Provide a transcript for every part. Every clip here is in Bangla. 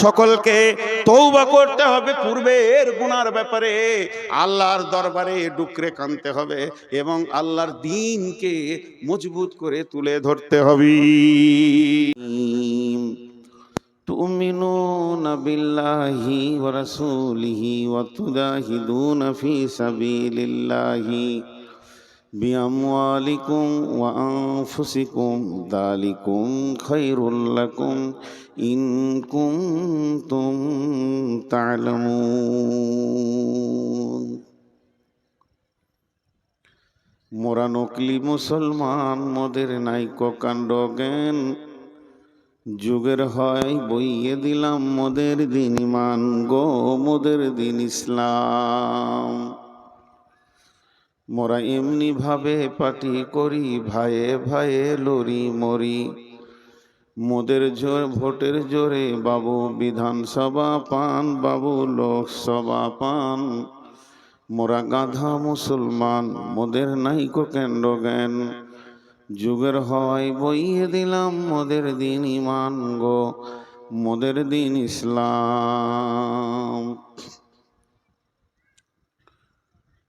সকলকে তওবা করতে হবে, পূর্বের গুনার ব্যাপারে আল্লাহর দরবারে ডুকরে কাঁদতে হবে এবং আল্লাহর দ্বীনকে মজবুত করে তুলে ধরতে হবে। তুমিনুনা বিল্লাহি ওয়া রাসূলিহি ওয়া তুজাহিদুনা ফি সাবিলিল্লাহি বিআমওয়ালিকুম ওয়া আনফুসিকুম যালিকুম খায়রুল লাকুম ইন কুনতুম তা'লামুন। মোরা নকলি মুসলমান, মোদের নাইকো কাণ্ড জ্ঞান, যুগের হয় বইয়ে দিলাম মোদের দিন ইমান গো, মোদের দিন ইসলাম। মোরা এমনি ভাবে পাটি করি, ভাইয়ে ভাইয়ে লড়ি মরি, মোদের ভোটের জোরে বাবু বিধানসভা পান, বাবু লোকসভা পান। মোরা গাধা মুসলমান, মোদের নাইকো কেন্দ্র জ্ঞান, যুগের হয় বইয়ে দিলাম মোদের দিন ইমান গো, মোদের দিন ইসলাম।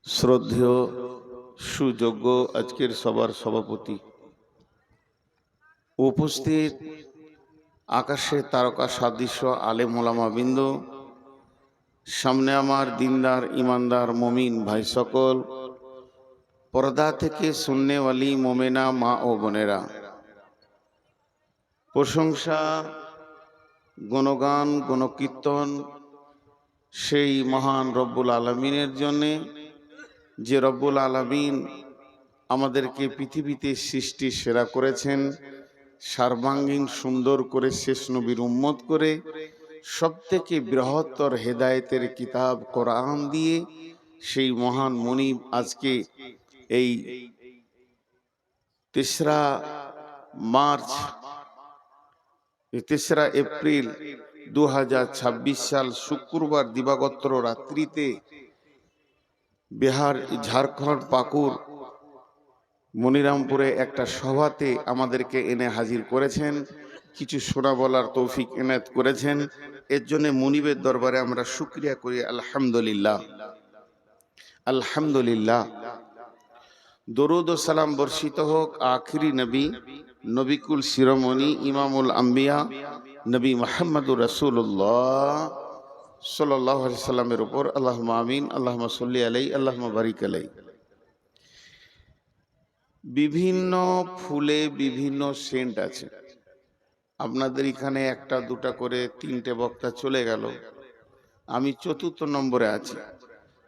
শ্রদ্ধেয় সুযোগ্য আজকের সবার সভাপতি, উপস্থিত আকাশে তারকা সাদৃশ্য আলেম ওলামা বৃন্দ, সামনে আমার দিনদার ইমানদার মমিন ভাই সকল, পর্দা থেকে সুন্নেওয়ালি মোমেনা মা ও বোনেরা, প্রশংসা গুণগান গুণকীর্তন সেই মহান রব্বুল আলামিনের জন্যে, যে রব্বুল আলামিন আমাদেরকে পৃথিবীতে সৃষ্টি সেরা করেছেন, সর্বাঙ্গীন সুন্দর করে শেষ নবীর উম্মত করে সবথেকে বৃহত্তর হেদায়েতের কিতাব কোরআন দিয়ে সেই মহান মনিব আজকে এই 3রা মার্চ 3রা এপ্রিল 2026 সাল শুক্রবার দিবাগত রাত্রিতে বিহার ঝাড়খণ্ড পাকুড় মনিরামপুরে একটা সভাতে আমাদেরকে এনে হাজির করেছেন, কিছু শোনা বলার তৌফিক এনায়েত করেছেন। এর জন্য মুনিবের দরবারে আমরা শুকরিয়া করি আলহামদুলিল্লাহ, আলহামদুলিল্লাহ। দরুদ ও সালাম বর্ষিত হোক আখিরি নবী নবিকুল শিরোমণি ইমামুল আম্বিয়া নবী মুহাম্মদুর রাসূলুল্লাহ সাল্লাল্লাহু আলাইহি সাল্লামের উপর। আল্লাহুম্মা আমিন, আল্লাহুম্মা সাল্লি আলাইহি, আল্লাহুম্মা বারিক আলাইহি। বিভিন্ন ফুলে বিভিন্ন সেন্ট আছে। আপনাদের এখানে একটা দুটা করে 3টে বক্তা চলে গেল, আমি 4র্থ নম্বরে আছি।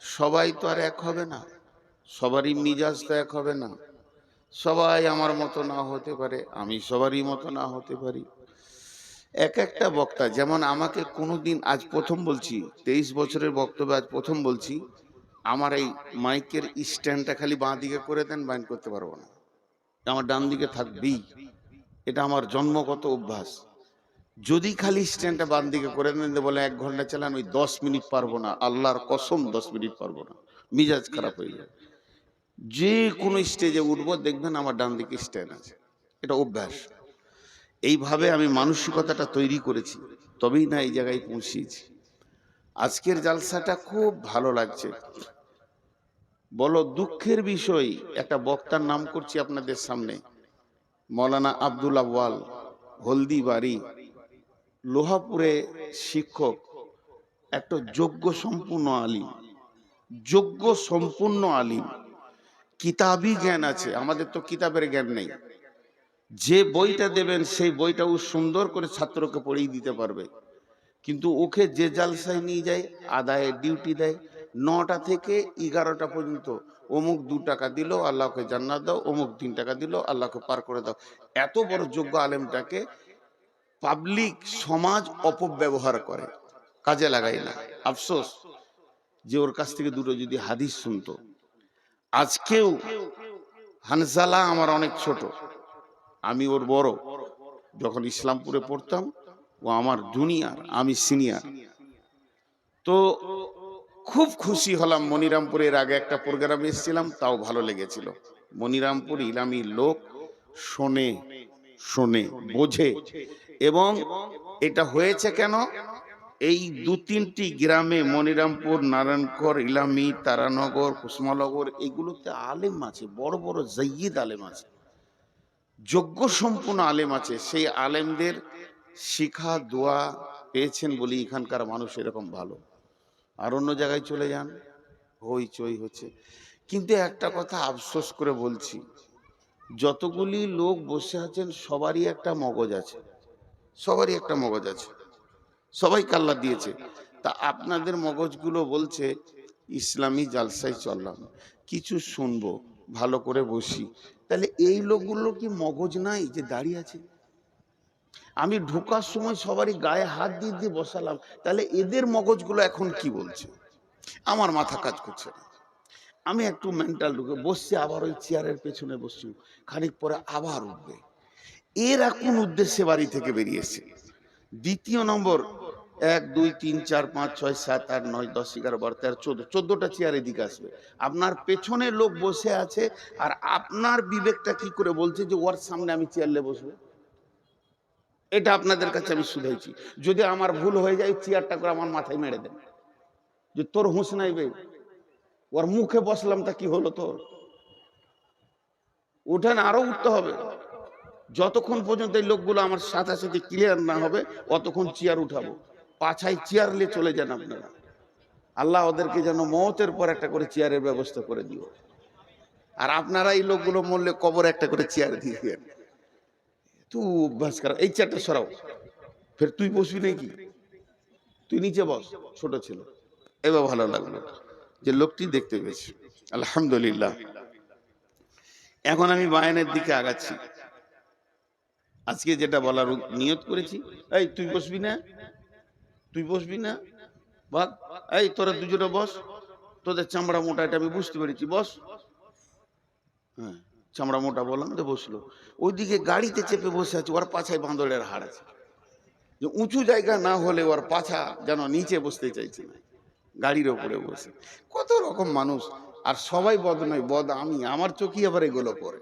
সবাই তো আর এক হবে না, সবারই মিজাজ তো এক হবে না, সবাই আমার মতো না হতে পারে, আমি সবারই মতো না হতে পারি। এক একটা বক্তা, যেমন আমাকে কোনোদিন, আজ প্রথম বলছি, 23 বছরের বক্তব্য আজ প্রথম বলছি, আমার এই মাইকের স্ট্যান্ডটা খালি বাঁ দিকে করে দেন, বাইন করতে পারবো না, আমার ডান দিকে থাকবেই, এটা আমার জন্মগত অভ্যাস। যদি খালি স্ট্যান্ডটা বাম দিকে করে দেন, বলে 1 ঘন্টা চালান, ওই 10 মিনিট পারবো না, আল্লাহর কসম 10 মিনিট পারবো না, মিজাজ খারাপ হয়ে যায়। যে কোনো স্টেজে উঠবো দেখবেন আমার ডান দিকে স্ট্যান্ড আছে, এটা অভ্যাস। এইভাবে আমি মানসিকতাটা তৈরি করেছি, তবেই না এই জায়গায় পৌঁছেছি। আজকের জালসাটা খুব ভালো লাগছে। বলো দুঃখের বিষয়, একটা বক্তার নাম করছি আপনাদের সামনে, মৌলানা আব্দুল আউয়াল হলদিবাড়ি লোহাপুরে শিক্ষক, একটা যোগ্য সম্পূর্ণ আলিম, যোগ্য সম্পূর্ণ আলিম, কিতাবি জ্ঞান আছে, আমাদের তো কিতাবের জ্ঞান নেই। যে বইটা দেবেন সেই বইটাও সুন্দর করে ছাত্রকে পড়িয়ে দিতে পারবে, কিন্তু ওকে যে জালসায় নিয়ে যায় আদায়ের ডিউটি দেয়, 9টা থেকে 11টা পর্যন্ত, অমুক 2 টাকা দিল আল্লাহকে জান্নাত দাও, অমুক 3 টাকা দিল আল্লাহকে পার করে দাও। এত বড় যোগ্য আলেমটাকে পাবলিক সমাজ অপব্যবহার করে, কাজে লাগায় না। আফসোস যে ওর কাছ থেকে দুটো যদি হাদিস শুনতো। আজকেও হানজালা আমার অনেক ছোট, আমি ওর বড়। যখন ইসলামপুরে পড়তাম ও আমার জুনিয়র, আমি সিনিয়র। তো খুব খুশি হলাম, মনিরামপুরের আগে একটা প্রোগ্রামে এসেছিলাম, তাও ভালো লেগেছিল। মনিরামপুর ইলামি লোক শোনে, বোঝে। এবং এটা হয়েছে কেন, এই দু তিনটি গ্রামে মনিরামপুর, নারায়ণগড়, ইলামি, তারানগর, কুসমানগর, এগুলোতে আলেম আছে, বড় বড় জাইয়িদ আলেম আছে, যোগ্য সম্পূর্ণ আলেম আছে। সেই আলেমদের শিখা দোয়া পেয়েছেন বলি এখানকার মানুষ এরকম ভালো। আর অন্য জায়গায় চলে যান, হইচই হচ্ছে। কিন্তু একটা কথা আফসোস করে বলছি, যতগুলি লোক বসে আছেন সবারই একটা মগজ আছে, সবারই একটা মগজ আছে, সবাই আল্লাহ দিয়েছে। তা আপনাদের মগজগুলো বলছে ইসলামী জালসায় চললাম, কিছু শুনবো, ভালো করে বসি। তাহলে এই লোকগুলো কি মগজ নাই যে দাঁড়িয়ে আছে? আমি ঢোকার সময় সবারই গায়ে হাত দিয়ে দিয়ে বসালাম, তাহলে এদের মগজগুলো এখন কি বলছে? আমার মাথা কাজ করছে না। আমি একটু মেন্টাল ঢুকে বসছি, আবার ওই চেয়ারের পেছনে বসছি, খানিক পরে আবার উঠবে। এরা কোন উদ্দেশ্যে বাড়ি থেকে বেরিয়েছে? দ্বিতীয় নম্বর, 1 2 3 4 5 6 7 8 9 10 11 12 13 14, 14টা চেয়ার এদিকে আসবে। আপনার পেছনে লোক বসে আছে, আর আপনার বিবেকটা কি করে বলছে যে ওর সামনে আমি চেয়ারলে বসবো? এটা আপনাদের কাছে আমি শুধাইছি। যদি আমার ভুল হয়ে যায়, চেয়ারটা করে আমার মাথায় মেরে দেন, যে তোর হুঁশ নাই বে, ওর মুখে বসলাম তা কি হলো তোর? উঠেন, আরো উঠতে হবে। যতক্ষণ পর্যন্ত এই লোকগুলো আমার সাথে সাথে ক্লিয়ার না হবে, অতক্ষণ চেয়ার উঠাবো। পাছায় চেয়ার নিয়ে চলে যান আপনারা। আল্লাহ ওদেরকে যেন মওতের পর একটা করে চেয়ারের ব্যবস্থা করে দিও। আর আপনারা এই লোকগুলো মরলে কবর একটা করে চেয়ার দিয়ে দেন। তুই অভ্যাস কর, এই চেয়ারটা সরাও, ফের তুই বসবি নাকি? তুই নিচে বস, ছোট ছিল। এবার ভালো লাগলো যে লোকটি দেখতে পেয়েছি, আলহামদুলিল্লাহ। এখন আমি বায়ানের দিকে আগাচ্ছি। আজকে যেটা বলার নিয়ত করেছি, এই তুই বসবি না, তুই বসবি না, ভাগ, এই তোরা দুজনে বস, তোদের চামড়া মোটা, এটা আমি বুঝতে পেরেছি, বস। হ্যাঁ, চামড়া মোটা বললাম তো বসলো। ওইদিকে গাড়িতে চেপে বসে আছে, ওর পাছায় বাঁদরের হাড় আছে, যে উঁচু জায়গা না হলে ওর পাছা যেন নিচে বসতে চাইছে না, গাড়ির ওপরে বসে। কত রকম মানুষ, আর সবাই বদ নয়, বদ আমি, আমার চোখে আবার এগুলো পড়ে,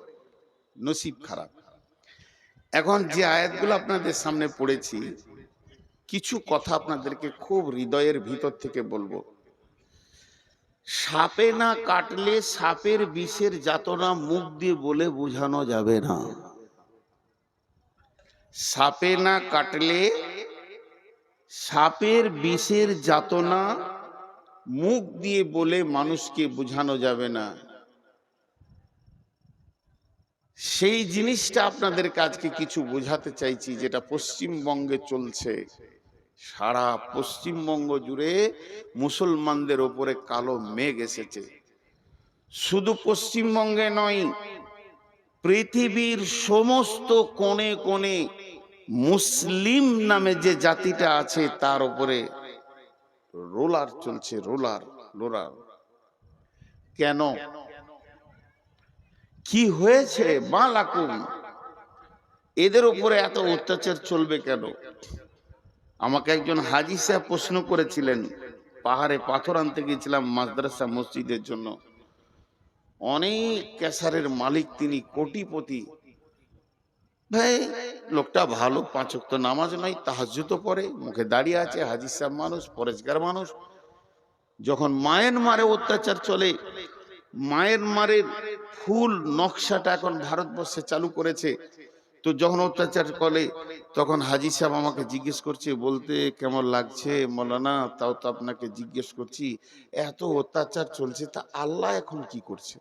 নসিব খারাপ। এখন যে আয়াতগুলো আপনাদের সামনে পড়েছি, কিছু কথা আপনাদেরকে খুব হৃদয়ের ভিতর থেকে বলবো। সাপে না কাটলে সাপের বিষের যাতনা মুখ দিয়ে বলে বোঝানো যাবে না। সাপে না কাটলে সাপের বিষের যাতনা মুখ দিয়ে বলে মানুষকে বোঝানো যাবে না। সেই জিনিসটা আপনাদের কাজকে কিছু বোঝাতে চাইছি, যেটা পশ্চিমবঙ্গে চলছে। সারা পশ্চিমবঙ্গ জুড়ে মুসলমানদের ওপরে কালো মেঘ এসেছে। শুধু পশ্চিমবঙ্গে নয়, পৃথিবীর সমস্ত কোণে কোণে মুসলিম নামে যে জাতিটা আছে তার উপরে রোলার চলছে, রোলার রোলার। কেন, কি হয়েছে? মালাকুম, এদের উপরে এত অত্যাচার চলবে কেন? আমাকে একজন হাজি সাহেব প্রশ্ন করেছিলেন। পাহাড়ে পাথর আনতে গিয়েছিলাম মাদ্রাসা মসজিদের জন্য। অনেক ক্যাসারের মালিক, তিনি কোটিপতি। ভাই লোকটা ভালো, 5 ওয়াক্ত নামাজ নাই, তাহাজ্জুদও পড়ে, মুখে দাঁড়িয়ে আছে, হাজি সাহেব মানুষ, পরেশগার মানুষ। যখন মায়ানমারে অত্যাচার চলে, মায়ানমারের ফুল নকশাটা এখন ভারতবর্ষে চালু করেছে, তো যখন অত্যাচার করে তখন হাজি সাহেব আমাকে জিজ্ঞেস করছে, বলতে কেমন লাগছে মৌলানা, তাও তো আপনাকে জিজ্ঞেস করছি, এত অত্যাচার চলছে, তা আল্লাহ এখন কি করছে?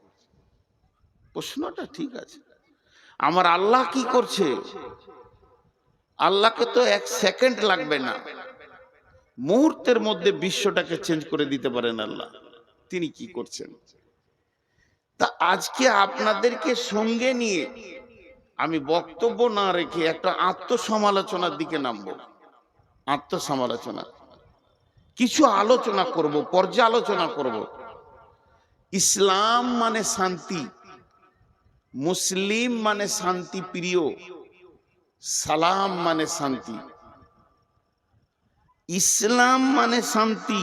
প্রশ্নটা ঠিক আছে, আমার আল্লাহ কি করছে? আল্লাহকে তো 1 সেকেন্ড লাগবে না, মুহূর্তের মধ্যে বিশ্বটাকে চেঞ্জ করে দিতে পারেন আল্লাহ। তিনি কি করছেন? তা আজকে আপনাদেরকে সঙ্গে নিয়ে আমি বক্তব্য না রেখে একটা আত্মসমালোচনার দিকে নামবো। আত্মসমালোচনা, কিছু আলোচনা করব, পর্যালোচনা করব। ইসলাম মানে শান্তি, মুসলিম মানে শান্তি প্রিয়, সালাম মানে শান্তি। ইসলাম মানে শান্তি,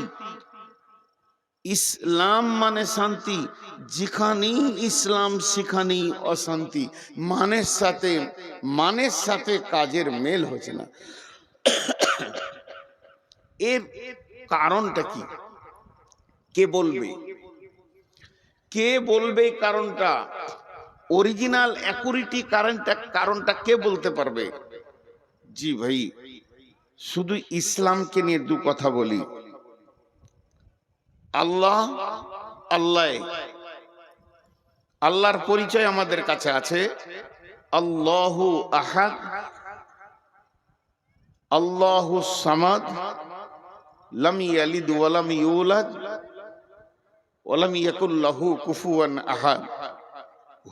ইসলাম মানে শান্তি। যেখানেই ইসলাম সেখানেই অশান্তি। মানের সাথে কাজের মেল হচ্ছে না। এর কারণটা কি? কে বলবে? কে বলবে কারণটা? অরিজিনাল অ্যাকুরেটি কারণটা কে বলতে পারবে? জি ভাই, শুধু ইসলামকে নিয়ে দু কথা বলি। আল্লাহ, আল্লাহ, আল্লাহর পরিচয় আমাদের কাছে আছে। আল্লাহু আহাদ, আল্লাহু সামাদ, লাম ইয়ালিদ ওয়া লাম ইউলাদ ওয়া লাম ইয়াকুল লাহু কুফুয়ান আহাদ।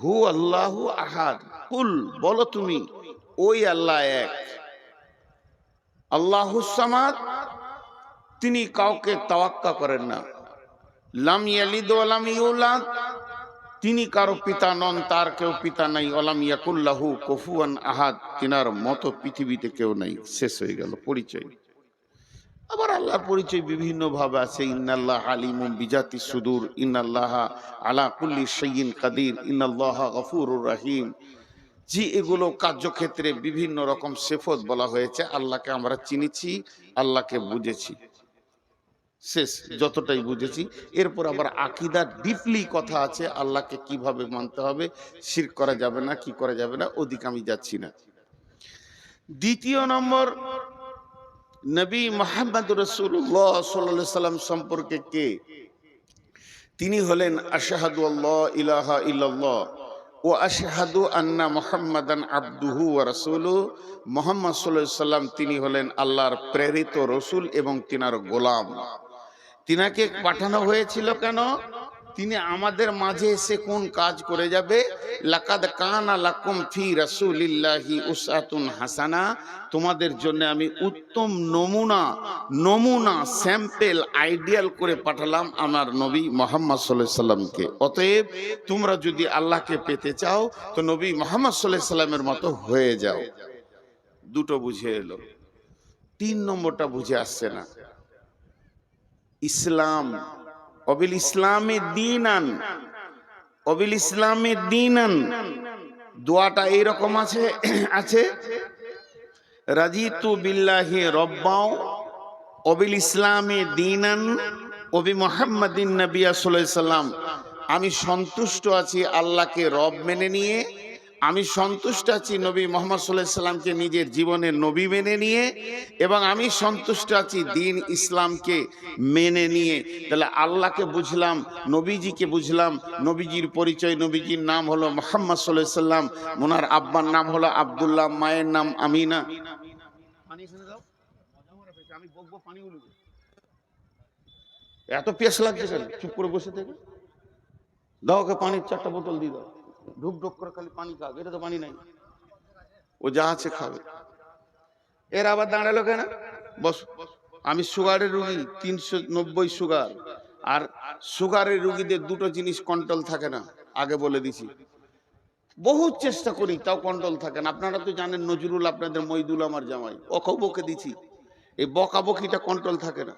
হু আল্লাহু আহাদ। কুল, বলো তুমি, ওই আল্লাহ এক। আল্লাহু সামাদ, তিনি কাউকে তাওয়াক্কা করেন না। লাম ইয়ালিদ ওয়া লাম ইউলাদ, তিনি কারো পিতা নন, তার কেউ পিতা নাই। ওয়ালাম ইয়াকুল লাহু কুফুয়ান আহাদ, তিনার মতো পৃথিবীতে কেউ নাই। শেষ হয়ে গেল পরিচয়। আবার আল্লাহর পরিচয় বিভিন্ন ভাবে আছে। ইন্নাল্লাহ আলিমুম বিজাতি সুদূর, ইন্নাল্লাহ আলা কুল্লি শাইইন কাদির, ইন্নাল্লাহ গফুরুর রহিম। জি, এগুলো কার্যক্ষেত্রে বিভিন্ন রকম সিফত বলা হয়েছে। আল্লাহকে আমরা চিনেছি, আল্লাহকে বুঝেছি, শেষ, যতটাই বুঝেছি। এরপর আবার আকীদা ডিপলি কথা আছে, আল্লাহকে কিভাবে মানতে হবে, শিরক করা যাবে না, কি করা যাবে না, ওদিকে আমি যাচ্ছি না। দ্বিতীয় নম্বর, নবী মুহাম্মদ রাসূলুল্লাহ সাল্লাল্লাহু আলাইহি সাল্লাম সম্পর্কে কে? তিনি হলেন আশহাদু আল্লা ইলাহা ইল্লাল্লাহ ওয়া আশহাদু আন্না মুহাম্মাদান আবদুহু ওয়া রাসূলুহু। মুহাম্মদ সাল্লাল্লাহু আলাইহি সাল্লাম তিনি হলেন আল্লাহর প্রেরিত রাসূল এবং তিনার গোলাম। তিনাকে পাঠানো হয়েছিল কেন? তিনি আমাদের মাঝে এসে কোন কাজ করে যাবে? লাকাদ কানা লাকুম ফি রাসূলিল্লাহি উসওয়াতুন হাসানা, তোমাদের জন্য আমি উত্তম নমুনা স্যাম্পল আইডিয়াল করে পাঠালাম আমার নবী মুহাম্মদ সাল্লাল্লাহু আলাইহি সাল্লামকে। অতএব তোমরা যদি আল্লাহকে পেতে চাও তো নবী মুহাম্মদ সাল্লাল্লাহু আলাইহি সাল্লামের মতো হয়ে যাও। দুটো বুঝে এলো। তিন নম্বরটা বুঝে আসছে না। ইসলাম, অবিল ইসলামে দীনান, অবিল ইসলামে দীনান, দোয়াটা এইরকম আছে রাজিতু বিল্লাহি রব্বাও অবিল ইসলামে দীনান ওবি মুহাম্মাদিন নবিয়্যা সাল্লাল্লাহু আলাইহি সাল্লাম। আমি সন্তুষ্ট আছি আল্লাহকে রব মেনে নিয়ে, আমি সন্তুষ্ট আছি নবী মুহাম্মদ সাল্লাল্লাহু আলাইহি সাল্লামকে নিজের জীবনের নবী মেনে নিয়ে, এবং আমি সন্তুষ্ট আছি দ্বীন ইসলামকে মেনে নিয়ে। তাহলে আল্লাহকে বুঝলাম, নবীজিকে বুঝলাম, নবীজির পরিচয়, নবীজির নাম হলো মুহাম্মদ সাল্লাল্লাহু আলাইহি সাল্লাম, ওনার আব্বার নাম হলো আব্দুল্লাহ, মায়ের নাম আমিনা। আমি বকবো, পানি উঠবে, এত পেশ লাগছে কেন? চুপ করে বসে থেকে দাও, ওকে পানির 4টা বোতল দিয়ে দাও, ঢুক ঢুক করে খালি পানি খাবে। এটা তো পানি নাই, ও যা আছে খাবে। এর আবার দাঁড়ালো কেন? বস, আমি সুগারের রুগী, 390 সুগার। আর সুগারের রুগীদের দুটো জিনিস কন্ট্রোল থাকে না, আগে বলে দিছি। বহুত চেষ্টা করি তাও কন্ট্রোল থাকে না। আপনারা তো জানেন নজরুল, আপনাদের মইদুল আমার জামাই, ওকেও বকে দিছি, এই বকাবকিটা কন্ট্রোল থাকে না।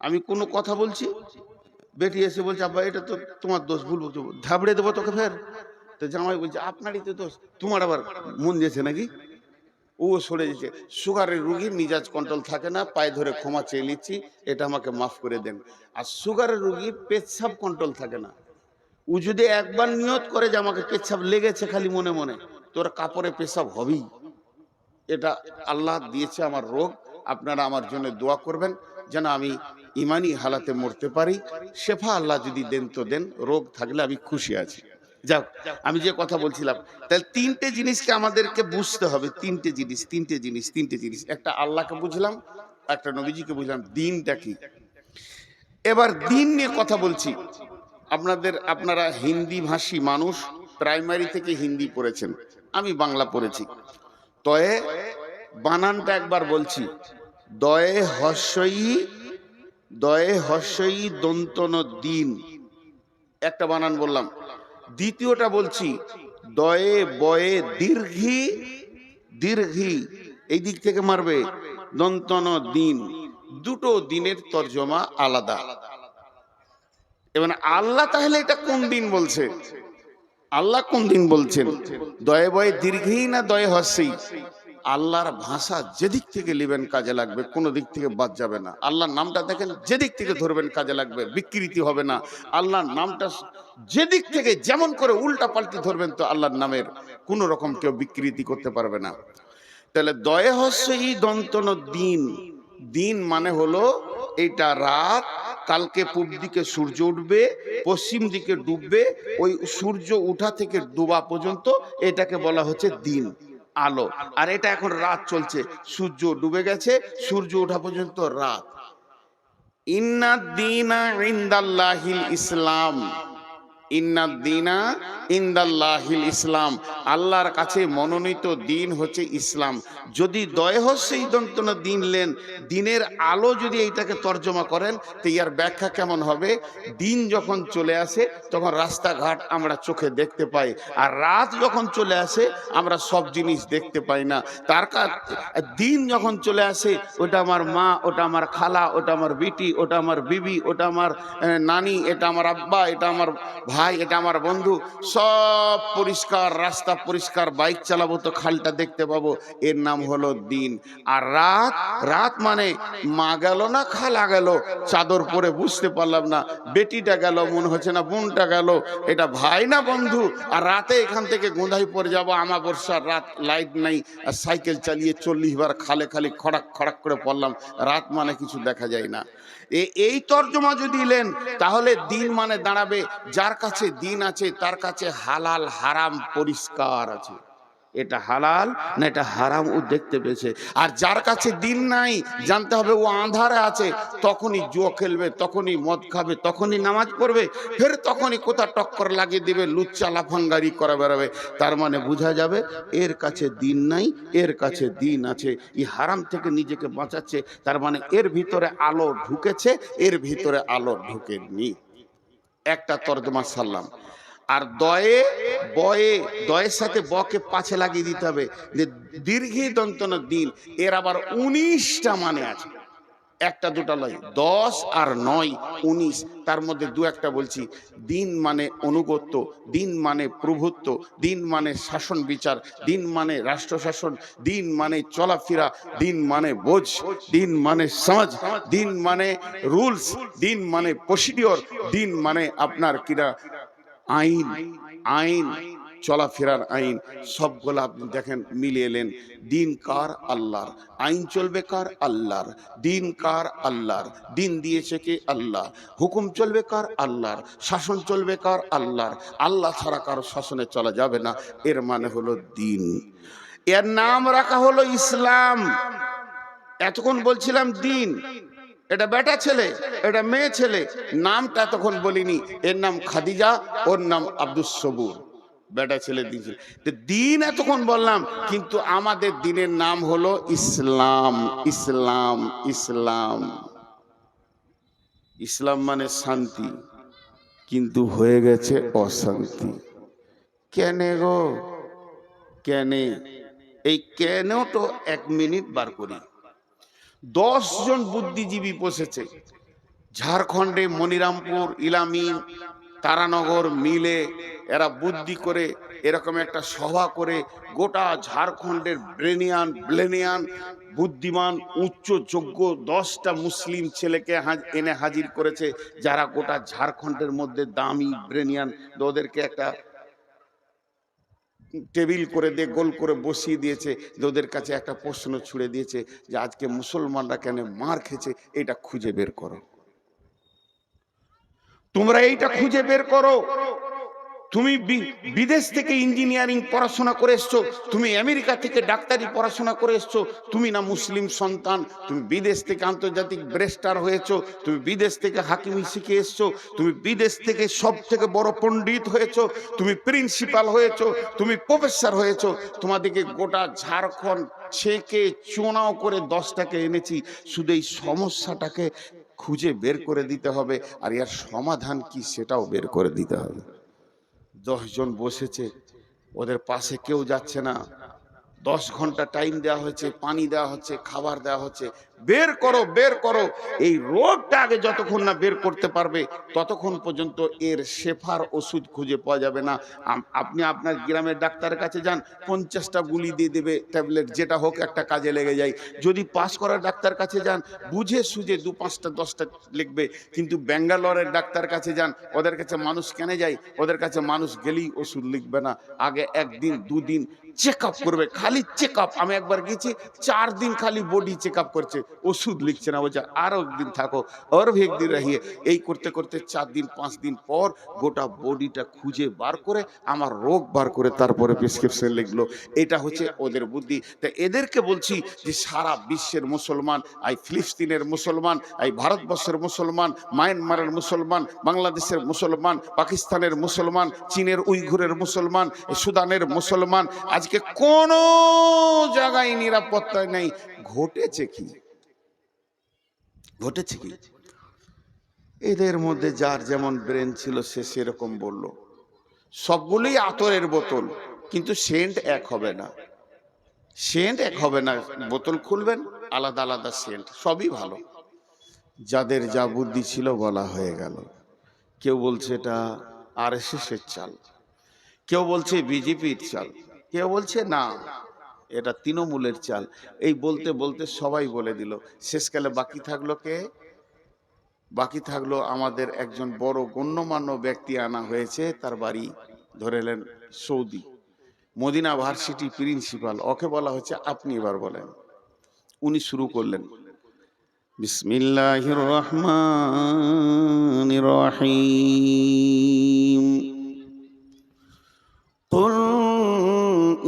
আমি কোনো কথা বলছি, বেটি এসে বলছে আব্বা এটা তো তোমার দোষ, ভুল বলছো, ধাবড়ে দেবো তোকে ফের। তো জামাই বলছে আপনারই তো দোষ, তোমার আবার মন যেছে নাকি? ও সরে যেছে। সুগারের রুগীর মিজাজ কন্ট্রোল থাকে না, পায়ে ধরে ক্ষমা চেয়ে নিচ্ছি, এটা আমাকে মাফ করে দেন। আর সুগারের রুগীর পেচ্ছাপ কন্ট্রোল থাকে না। ও যদি একবার নিয়ত করে যে আমাকে পেচ্ছাপ লেগেছে খালি মনে মনে, তোর কাপড়ে পেশাব হবেই। এটা আল্লাহ দিয়েছে আমার রোগ। আপনারা আমার জন্য দোয়া করবেন যেন আমি ইমানি হালাতে মরতে পারি। শেফা আল্লাহ যদি দেন তো দেন, রোগ থাকলে আমি খুশি আছি। যাক, আমি যে কথা বলছিলাম, তাহলে তিনটে জিনিসকে আমাদেরকে বুঝতে হবে। তিনটে জিনিস। একটা আল্লাহকে বুঝলাম, একটা নবীজিকে বুঝলাম, দ্বীনটা কি। এবার দ্বীন নিয়ে কথা বলছি। আপনারা হিন্দি ভাষী মানুষ, প্রাইমারি থেকে হিন্দি পড়েছেন, আমি বাংলা পড়েছি। তয়ে বানানটা একবার বলছি, দয়ে হস্যই দন্তন দ্বীন, একটা বানান বললাম। দ্বিতীয়টা বলছি দয়ে বয়ে দীর্ঘি, এই দিক থেকে মারবে, দন্তন দ্বীন। দুটো দিনের তর্জমা আলাদা। এবার আল্লাহ তাহলে এটা কোন দিন বলছে? আল্লাহ কোন দিন বলছেন? দয়ে বয়ে দীর্ঘি না দয়ে হস্যই? আল্লাহর ভাষা যেদিক থেকে নেবেন কাজে লাগবে, কোনো দিক থেকে বাদ যাবে না। আল্লাহর নামটা দেখেন, যেদিক থেকে ধরবেন কাজে লাগবে, বিকৃতি হবে না। আল্লাহর নামটা যেদিক থেকে যেমন করে উল্টা পাল্টি ধরবেন, তো আল্লাহর নামের কোনো রকম কেউ বিকৃতি করতে পারবে না। তাহলে দয়ে হস্য ই দন্তন দিন, দিন মানে হলো এটা রাত, কালকে পূব দিকে সূর্য উঠবে, পশ্চিম দিকে ডুববে, ওই সূর্য উঠা থেকে ডুবা পর্যন্ত এটাকে বলা হচ্ছে দিন, আলো। আর এটা এখন রাত চলছে, সূর্য ডুবে গেছে, সূর্য ওঠা পর্যন্ত রাত। ইন্নাদ দীনা ইনদাল্লাহিল ইসলাম, ইন্নাদ দীনা ইনদাল্লাহিল ইসলাম, আল্লাহর কাছে মনোনীত দিন হচ্ছে ইসলাম। যদি দয় হচ্ছে দন্তন দিন লেন, দিনের আলো যদি এইটাকে তর্জমা করেন, তো ইয়ার ব্যাখ্যা কেমন হবে? দিন যখন চলে আসে তখন রাস্তাঘাট আমরা চোখে দেখতে পাই, আর রাত যখন চলে আসে আমরা সব জিনিস দেখতে পাই না। তার দিন যখন চলে আসে, ওটা আমার মা, ওটা আমার খালা, ওটা আমার বিটি, ওটা আমার বিবি, ওটা আমার নানি, এটা আমার আব্বা, এটা আমার ভাই, এটা আমার বন্ধু, সব পরিষ্কার, রাস্তা পরিষ্কার, বাইক চালাবো তো খালটা দেখতে পাবো, এর নাম হলো দিন। আর রাত, রাত মানে মা গেল না খালা গেল, চাদর পরে বুঝতে পারলাম না, বেটিটা গেল মনে হচ্ছে না বোনটা গেল, এটা ভাই না বন্ধু। আর রাতে এখান থেকে গোঁধাই পরে যাবো, আমাবস্যার রাত, লাইট নাই, আর সাইকেল চালিয়ে 40 বার খালে খালি খড়াক খড়াক করে পড়লাম, রাত মানে কিছু দেখা যায় না। এই তর্জমা যদি নেন, তাহলে দিন মানে দাঁড়াবে যার কাছে দিন আছে তার কাছে হালাল হারাম পরিষ্কার আছে, এটা হালাল না এটা হারাম ও দেখতে পেয়েছে। আর যার কাছে দিন নাই, জানতে হবে ও আঁধারে আছে, তখনই জুয়া খেলবে, তখনই মদ খাবে, তখনই নামাজ পড়বে, ফের তখনই কোথা টক্কর লাগিয়ে দেবে, লুচ্চা লাফাঙ্গারি করে বেড়াবে। তার মানে বোঝা যাবে এর কাছে দিন নাই, এর কাছে দিন আছে, এই হারাম থেকে নিজেকে বাঁচাচ্ছে, তার মানে এর ভিতরে আলো ঢুকেছে, এর ভিতরে আলো ঢুকেনি। একটা তর্জমা সারলাম। আর দয়ে বয়ে, দয়ের সাথে বকে পাছে লাগিয়ে দিতে হবে, যে দীর্ঘী দন্তন দিন, এর আবার 19টা মানে আছে, একটা দুটা নয়, 10 আর 9 19, তার মধ্যে দু একটা বলছি। দিন মানে অনুগত্য, দিন মানে প্রভুত্ব, দিন মানে শাসন বিচার, দিন মানে রাষ্ট্র শাসন, দিন মানে চলাফেরা, দিন মানে বোঝ, দিন মানে সমাজ, দিন মানে রুলস, দিন মানে প্রসিডিওর, দিন মানে আপনার কিরা আইন, আইন চলাফেরার আইন, সবগুলো আপনি দেখেন মিলিয়ে এলেন। দিন কার? আল্লাহর। আইন চলবে কার? আল্লাহর। দিন কার? আল্লাহর। দিন দিয়েছে কে? আল্লাহ। হুকুম চলবে কার? আল্লাহর। শাসন চলবে কার? আল্লাহর। আল্লাহ ছাড়া কারো শাসনে চলা যাবে না, এর মানে হলো দিন। এর নাম রাখা হলো ইসলাম। এতক্ষণ বলছিলাম দিন, এটা বেটা ছেলে, এটা মেয়ে ছেলে, নামটা তখন বলিনি। এর নাম খাদিজা, ওর নাম আব্দুস সবুর, বেটা ছেলে দিয়েছিল। দিন এতক্ষণ বললাম, কিন্তু আমাদের দিনের নাম হলো ইসলাম। ইসলাম, ইসলাম, ইসলাম মানে শান্তি, কিন্তু হয়ে গেছে অশান্তি। কেন গো? কেন? এই কেন তো 1 মিনিট বার করি। 10 জন বুদ্ধিজীবী বসেছে ঝাড়খণ্ডে, মনিরামপুর, ইলামি, তারানগর মিলে, এরা বুদ্ধি করে এরকম একটা সভা করে গোটা ঝাড়খণ্ডের ব্রেনিয়ান বুদ্ধিমান উচ্চ যোগ্য 10টা মুসলিম ছেলেকে এনে হাজির করেছে, যারা গোটা ঝাড়খণ্ডের মধ্যে দামি ব্রেনিয়ান। ওদেরকে একটা টেবিল করে দিয়ে গোল করে বসিয়ে দিয়েছে, ওদের কাছে একটা প্রশ্ন ছুড়ে দিয়েছে যে আজকে মুসলমানরা কেন মার খেয়েছে, এটা খুঁজে বের করো, তোমরা এইটা খুঁজে বের করো। তুমি বিদেশ থেকে ইঞ্জিনিয়ারিং পড়াশোনা করে এসছো, তুমি আমেরিকা থেকে ডাক্তারি পড়াশোনা করে এসছো, তুমি না মুসলিম সন্তান, তুমি বিদেশ থেকে আন্তর্জাতিক ব্যারিস্টার হয়েছো, তুমি বিদেশ থেকে হাকিমি শিখে এসছো, তুমি বিদেশ থেকে সব থেকে বড় পণ্ডিত হয়েছো, তুমি প্রিন্সিপাল হয়েছো, তুমি প্রফেসর হয়েছো। তোমাদেরকে গোটা ঝাড়খণ্ড ছেকে চোনাও করে 10টাকে এনেছি, শুধু এই সমস্যাটাকে খুঁজে বের করে দিতে হবে, আর এর সমাধান কি সেটাও বের করে দিতে হবে। 10 জন বসেছে, ওদের পাশে কেউ যাচ্ছে না। 10 ঘন্টা টাইম দেওয়া হয়েছে, পানি দেওয়া হচ্ছে, খাবার দেওয়া হচ্ছে, বের করো, বের করো। এই রোগটা আগে যতক্ষণ না বের করতে পারবে ততক্ষণ পর্যন্ত এর শেফার ওষুধ খুঁজে পাওয়া যাবে না। আপনি আপনার গ্রামের ডাক্তারের কাছে যান, 50টা গুলি দিয়ে দেবে, ট্যাবলেট যেটা হোক একটা কাজে লেগে যায়। যদি পাস করা ডাক্তার কাছে যান, বুঝে সুঝে 2-5টা 10টা লিখবে। কিন্তু ব্যাঙ্গালোরের ডাক্তার কাছে যান, ওদের কাছে মানুষ কেন যায়, ওদের কাছে মানুষ গেলেই ওষুধ লিখবে না, আগে 1 দিন 2 দিন চেক আপ করবে, খালি চেক আপ। আমি একবার গেছি, 4 দিন খালি বডি চেক আপ করছে, ওষুধ লিখছে না, বলছে আরো একদিন থাকো, আর भी एक दिन रहिए। এই করতে করতে 4 দিন 5 দিন পর গোটা বডিটা খুঁজে বার করে আমার রোগ বার করে তারপরে প্রেসক্রিপশন লিখলো। এটা হচ্ছে ওদের বুদ্ধি। তা এদেরকে বলছি যে সারা বিশ্বের মুসলমান, এই ফিলিস্তিনের মুসলমান, এই ভারতবর্ষের মুসলমান, মায়ানমারের মুসলমান, বাংলাদেশের মুসলমান, পাকিস্তানের মুসলমান, চীনের উইঘুরের মুসলমান, সুদানের মুসলমান, আজকে কোনো জায়গায় নিরাপত্তা নেই। ঘটেছে কি? ঘটেছে কি? এদের মধ্যে যার যেমন ব্রেন ছিল সে সেরকম বলল। সবগুলোই আতরের বোতল, কিন্তু সেন্ট এক হবে না, সেন্ট এক হবে না। বোতল খুলবেন, আলাদা আলাদা সেন্ট, সবই ভালো। যাদের যা বুদ্ধি ছিল বলা হয়ে গেল। কেউ বলছে এটা আরএসএস এর চাল, কেউ বলছে বিজেপির চাল, কেউ বলছে না এটা তৃণমূলের চাল। এই বলতে বলতে সবাই বলে দিল। শেষকালে বাকি থাকলো কে? বাকি থাকলো আমাদের একজন বড় গণ্যমান্য ব্যক্তি আনা হয়েছে, তার বাড়ি ধরেলেন সৌদি, মদিনা ভার্সিটি প্রিন্সিপাল। ওকে বলা হচ্ছে আপনি এবার বলেন। উনি শুরু করলেন, বিসমিল্লাহির রহমানির রহিম, কুল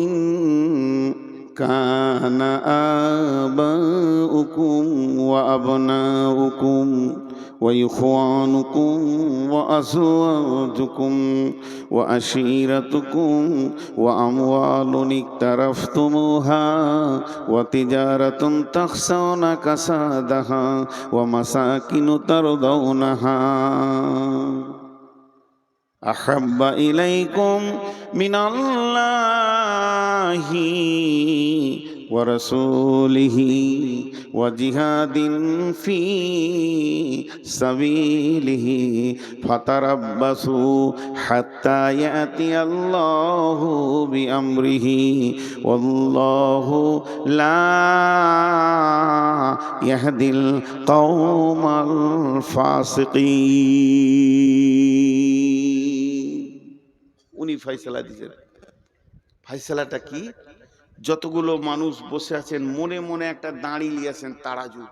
ইন কানা আবাউকুম ওয়া আবনাউকুম وإخوانكم وأزواجكم وعشيرتكم وأموال اقترفتموها وتجارة تخشون كسادها ومساكن ترضونها أحب إليكم من الله ورسوله وجهاد في سبيله فتربصوا حتى يأتي الله بأمره والله لا يهدي القوم الفاسقين। উনি ফয়সালা দিয়েছেন। ফয়সালাটা কি? যতগুলো মানুষ বসে আছেন মনে মনে একটা দাঁড়ি নিয়েছেন, তারাজু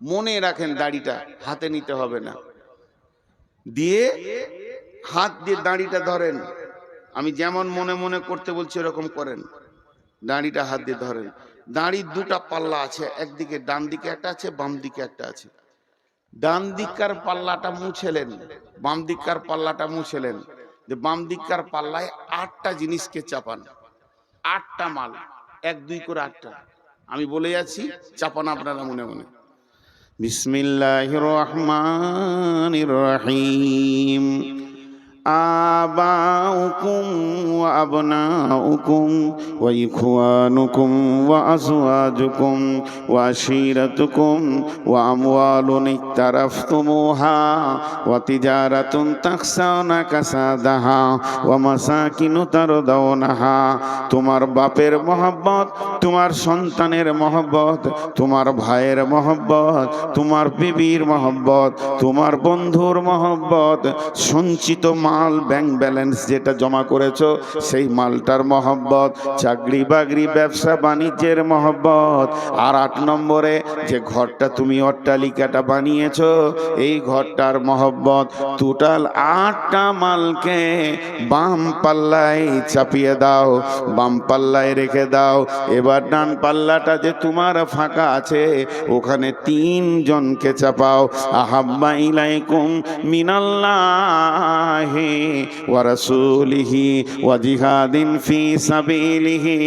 মনে রাখেন, দাড়িটা হাতে নিতে হবে না, দিয়ে হাত দিয়ে দাড়িটা ধরেন। আমি যেমন মনে মনে করতে বলছি এরকম করেন, দাড়িটা হাত দিয়ে ধরেন। দাড়ির 2টা পাল্লা আছে, একদিকে ডান দিকে একটা আছে, বাম দিকে একটা আছে। ডান দিককার পাল্লাটা মুছেলেন, বাম দিককার পাল্লাটা মুছেলেন। যে বাম দিককার পাল্লায় 8টা জিনিসকে চাপান, 8টা মাল, 1 2 করে 8টা। আমি বলে যাচ্ছি, চাপান আপনারা মনে মনে। বিসমিল্লাহির রহমানির রহিম। آباؤكم وأبناؤكم وإخوانكم وأزواجكم وعشيرتكم وأموال اقترفتموها وتجارة تخشون كسادها ومساكن ترضونها। তোমার বাপের মহব্বত, তোমার সন্তানের মহব্বত, তোমার ভাইয়ের মহব্বত, তোমার বিবির মহব্বত, তোমার বন্ধুর মহব্বত, সঞ্চিত মাল, ব্যাংক ব্যালেন্স যেটা জমা করেছো সেই মালটার মহব্বত, চাকরি বাকরি ব্যবসা বাণিজ্যের মহব্বত। আর 8 নম্বরে যে ঘরটা তুমি অট্টালিকাটা বানিয়েছো এই ঘরটার মহব্বত। টোটাল 8টা মালকে বাম পাল্লায় চাপিয়ে দাও, বাম পাল্লায় রেখে দাও। এবার ডান পাল্লাটা যে তোমার ফাঁকা আছে ওখানে 3 জনকে চাপাও। আহাব্বা ইলাইকুম মিনাল্লাহি ওয়া রাসূলিহি ওয়া জিহাদিন ফি সাবিলিহি।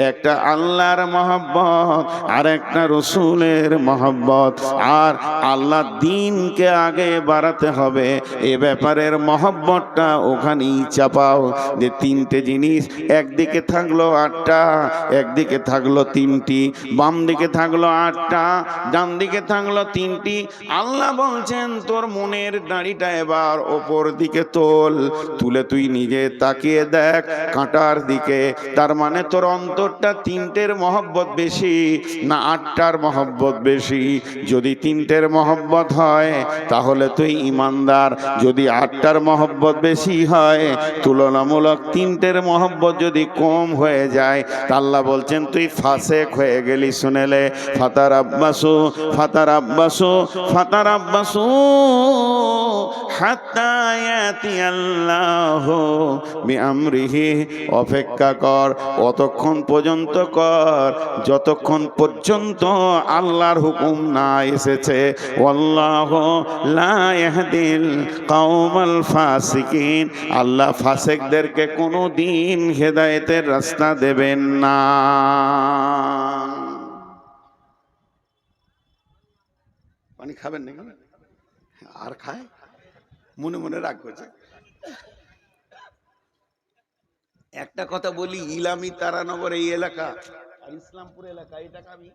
একটা আল্লাহর মহব্বত আর একটা রসুলের মহব্বত, আর আল্লাহ দ্বীনকে আগে বাড়াতে হবে এ ব্যাপারের মহব্বতটা ওখানেই চাপাও। যে তিনটে জিনিস, একদিকে থাকলো 8টা, একদিকে থাকলো 3টি, বাম দিকে থাকলো 8টা, ডান দিকে থাকলো 3টি। আল্লাহ বলছেন তোর মনের দাড়িটা এবার ওপর দিকে তুলে তুই নিজে তাকিয়ে দেখ কাঁটার দিকে। তার মানে তোর অন্তরটা 3টের মহব্বত বেশি না 8টার মহব্বত বেশি? যদি 3টের মহব্বত হয় তাহলে তুই ইমানদার, যদি 8টার মহব্বত বেশি হয়, তুলনামূলক 3টের মহব্বত যদি কম হয়ে যায়, তা আল্লাহ বলছেন তুই ফাসেক হয়ে গেলি। শুনেলে ফাতারাব্বাসু ফাতারাব্বাসু ফাতারাব্বাসু হাত্তা ইয়াতিয়াল্লাহু বিআমরিহি। অপেক্ষা কর, অতক্ষণ পর্যন্ত কর যতক্ষণ পর্যন্ত আল্লাহর হুকুম না এসেছে। ওয়াল্লাহু লা ইয়াহদিল কওমাল ফাসিকিন। আল্লাহ ফাসিকদেরকে কোনোদিন হেদায়েতের রাস্তা দেবেন না। পানি খাবেন নাকি? আর খায়? মনে মনে রাগ করছে। একটা কথা বলি, ইলামি তারানগর এই এলাকা আর ইসলামপুর এলাকা, এটাকে আমি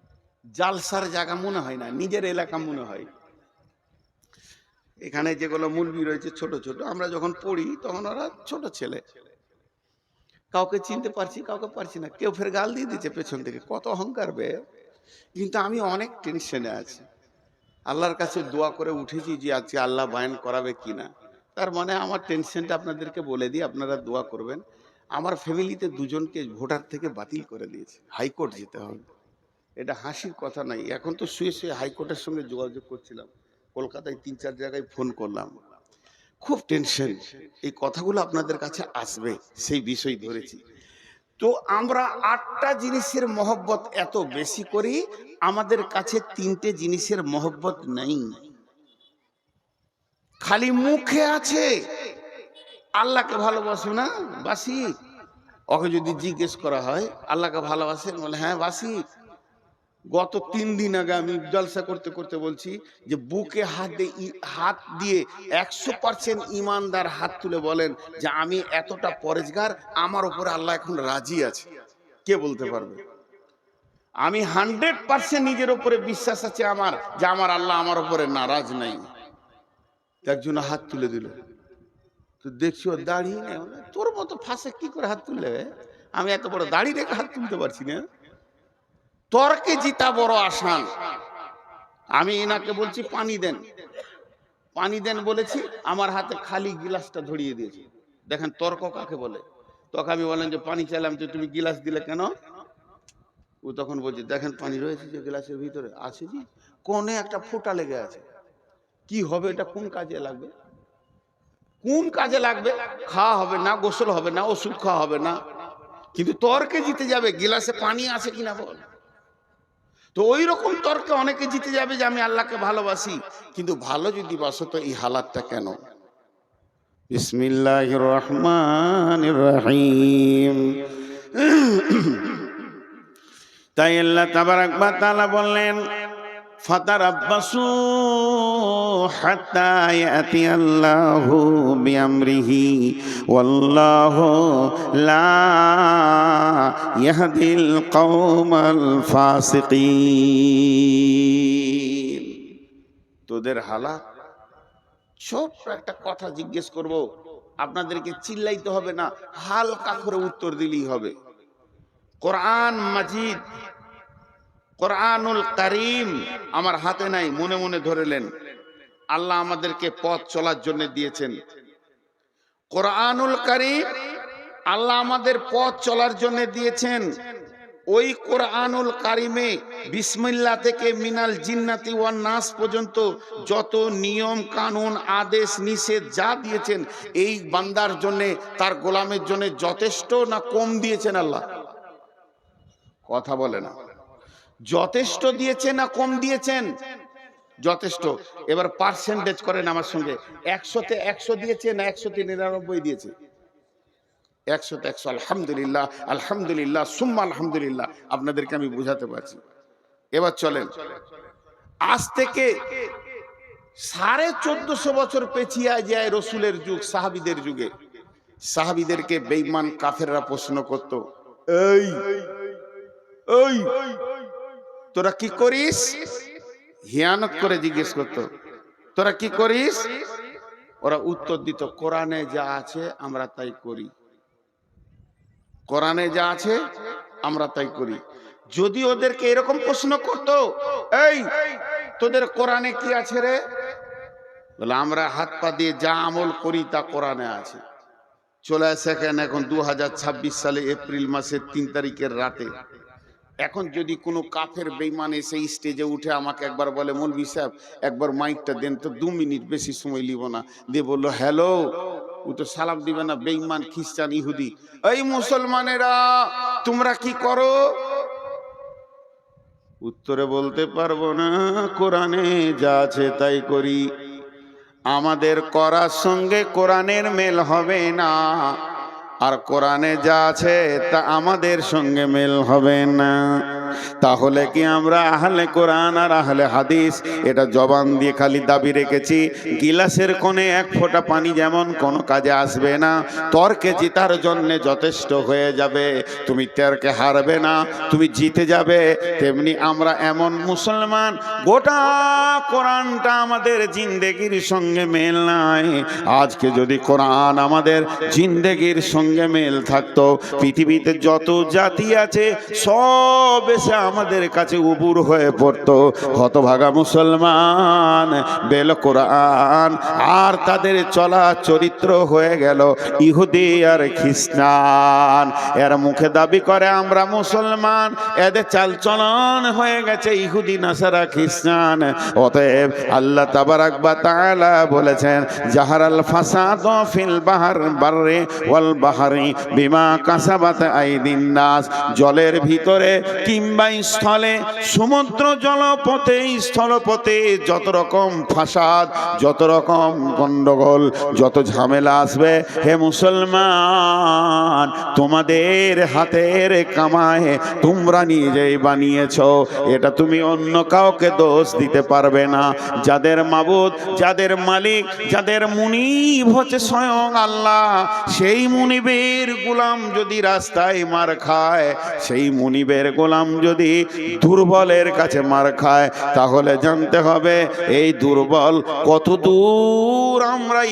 জালসার জায়গা মনে হয় না, নিজের এলাকা মনে হয়। এখানে যেগুলো মুলবি রয়েছে ছোট ছোট, আমরা যখন পড়ি তখন ওরা ছোট ছেলে, কাউকে চিনতে পারছি কাউকে পারছি না, কেউ ফের গাল দিয়ে দিচ্ছে পেছন থেকে, কত অহংকার বে। কিন্তু আমি অনেক টেনশনে আছি, আল্লাহর কাছে দোয়া করে উঠেছি যে আজকে আল্লাহ বায়ান করাবে কিনা। তার মানে আমার টেনশনটা আপনাদেরকে বলে দিই, আপনারা দোয়া করবেন। আমার ফ্যামিলিতে 2জনকে ভোটার থেকে বাতিল করে দিয়েছে, হাইকোর্ট যেতে হবে। এটা হাসির কথা নাই। এখন তো শুয়ে শুয়ে হাইকোর্টের সঙ্গে যোগাযোগ করছিলাম, কলকাতায় 3-4 জায়গায় ফোন করলাম, খুব টেনশন। এই কথাগুলো আপনাদের কাছে আসবে সেই বিষয় ধরেছি। তো আমরা 8টা জিনিসের মহব্বত এত বেশি করি, আমাদের কাছে 3টে জিনিসের মহব্বত নেই। খালি মুখে আছে আল্লাহকে ভালোবাসো না বাসি। ওকে যদি জিজ্ঞেস করা হয় আল্লাহকে ভালোবাসেন, বলে হ্যাঁ বাসি। গত 3 দিন আগে আমি জলসা করতে করতে বলছি যে বুকে হাত দিয়ে 100% ইমানদার হাত তুলে বলেন যে আমি এতটা পরেজগার, আমার উপরে আল্লাহ এখন রাজি আছে। কে বলতে পারবে? আমি 100% নিজের উপরে বিশ্বাস আছে আমার, যে আমার আল্লাহ আমার উপরে নারাজ নাই। একজন হাত তুলে দিল, তো দেখছি ওর দাড়ি নেই। তোর মতো ফাঁসে কি করে হাত তুললে? আমি এত বড় দাড়ি রেখে হাত তুলতে পারছি না। তর্কে জিতা বড় আসান। আমি এনাকে বলছি পানি দেন, পানি দেন বলেছি, আমার হাতে খালি গিলাসটা ধরিয়ে দিয়েছি। দেখেন তর্ক কাকে বলে। তখন আমি বললাম যে পানি চাইলাম, তো তুমি গিলাস দিলে কেন? ও তখন বলছে দেখেন পানি রয়েছে যে গ্লাসের ভিতরে আছে, জি কোণে একটা ফোঁটা লেগে আছে, কি হবে এটা? কোন কাজে লাগবে? কোন কাজে লাগবে? খাওয়া হবে না, গোসল হবে না, ওষুধ খাওয়া হবে না, কিন্তু তর্কে জিতে যাবে গিলাসে পানি আছে কিনা বল। তো ওই রকম তর্কে অনেকে জিতে যাবে যে আমি আল্লাহকে ভালোবাসি, কিন্তু ভালো যদি বাসো তো এই হালাতটা কেন? বিসমিল্লাহির রহমানির রহিম। তাই আল্লাহ তাবারাক ওয়া তাআলা বললেন ফাতারাব্বাসু হাত্তা ইয়াতিয়াল্লাহু বিআমরিহি ওয়াল্লাহু লা ইয়াহদিল কওমাল ফাসিকিন। তোদের হালাত, ছোট্ট একটা কথা জিজ্ঞেস করব, আপনাদেরকে চিল্লাইতে হবে না, হালকা করে উত্তর দিলেই হবে। কোরআন মাজিদ, কোরআনুল কারীম আমার হাতে নাই, মনে মনে ধরেলেন। আল্লাহ আমাদেরকে পথ চলার জন্য দিয়েছেন কোরআনুল কারীম, আল্লাহ আমাদের পথ চলার জন্য দিয়েছেন। ওই কোরআনুল কারীমে বিসমিল্লাহ থেকে মিনাল জিন্নাতি ওয়ান নাস পর্যন্ত যত নিয়ম কানুন আদেশ নিষেধ যা দিয়েছেন, এই বান্দার জন্য, তার গোলামের জন্য যথেষ্ট না কম দিয়েছেন? আল্লাহ কথা বলে না, যথেষ্ট দিয়েছেন না কম দিয়েছেন? যথেষ্ট। এবার পার্সেন্টেজ করেন আমার সঙ্গে, 100-তে 100 দিয়েছে না 100-তে 99 দিয়েছে? 100-তে 100। আলহামদুলিল্লাহ, আলহামদুলিল্লাহ, সুম্মা আলহামদুলিল্লাহ। আপনাদেরকে আমি বুঝাতে পারছি। এবার চলেন, আজ থেকে 1450 বছর পেছিয়ে যায় রসুলের যুগ, সাহাবীদের যুগে। সাহাবীদেরকে বেঈমান কাফেররা প্রশ্ন করত, এই এই তোরা কি করিস? হিয়ানত করে জিজ্ঞেস করত, তোরা কি করিস? ওরা উত্তর দিত, কোরআনে যা আছে আমরা তাই করি, কোরআনে যা আছে আমরা তাই করি। যদি ওদেরকে এরকম প্রশ্ন করত, এই তোদের কোরআনে কি আছে রে? বলে আমরা হাত পা দিয়ে যা আমল করি তা কোরআনে আছে। চলে আসে কেন এখন 2026 সালে এপ্রিল মাসের 3 তারিখের রাতে। এখন যদি কোনো কাফের বেঈমান এসে স্টেজে উঠে আমাকে একবার বলে, মৌলভী সাহেব একবার মাইকটা দেন তো, 2 মিনিট, বেশি সময় লিব না, দিয়ে বললো হ্যালো, ও তো সালাম দিবে না, বেঈমান খ্রিস্টান ইহুদি। এই মুসলমানেরা তোমরা কি করো? উত্তরে বলতে পারবো না, কোরআনে যা আছে তাই করি। আমাদের করার সঙ্গে কোরআনের মেল হবে না, আর কোরআনে যা আছে তা আমাদের সঙ্গে মেল হবে না। তাহলে কি আমরা আহলে কোরআন আর আহলে হাদিস এটা জবান দিয়ে খালি দাবি রেখেছি? গিলাসের কোণে 1 ফোঁটা পানি যেমন কোনো কাজে আসবে না, তর্কে জিতার জন্য যথেষ্ট হয়ে যাবে, তুমি তর্কে হারবে না, তুমি জিতে যাবে। তেমনি আমরা এমন মুসলমান, গোটা কোরআনটা আমাদের জিন্দেগির সঙ্গে মেল নাই। আজকে যদি কোরআন আমাদের জিন্দেগির সঙ্গে মেল থাকতো, পৃথিবীতে যত জাতি আছে সব এসে আমাদের কাছে উবুর হয়ে পড়তো। হতভাগা মুসলমান বেল কোরআন, আর তাদের চলা চরিত্র হয়ে গেল ইহুদি আর খ্রিস্টান। এর মুখে দাবি করে আমরা মুসলমান, এদের চালচলন হয়ে গেছে ইহুদি নাসারা খ্রিস্টান। অতএব আল্লাহ তাবারাক ওয়া তাআলা বলেছেন, জাহারাল ফাসাদ ফিল বাররি ওয়াল বাহরি বিমা কাসাবাত আইদিন নাস। জলের ভিতরে কিংবা স্থলে, সমুদ্র জলপথে স্থলপথে যত রকম ফাসাদ, যত রকম গন্ডগোল, যত ঝামেলা আসবে, হে মুসলমান তোমাদের হাতের কামায় তোমরা নিজেই বানিয়েছো, এটা তুমি অন্য কাউকে দোষ দিতে পারবে না। যাদের মাবুদ, যাদের মালিক, যাদের মুনিব হচ্ছে স্বয়ং আল্লাহ, সেই মুনিবের গোলাম যদি রাস্তায় মার খায়, সেই মুনিবের গোলাম যদি দুর্বলের কাছে মার খায়, তাহলে জানতে হবে এই দুর্বল কত দূর আমরা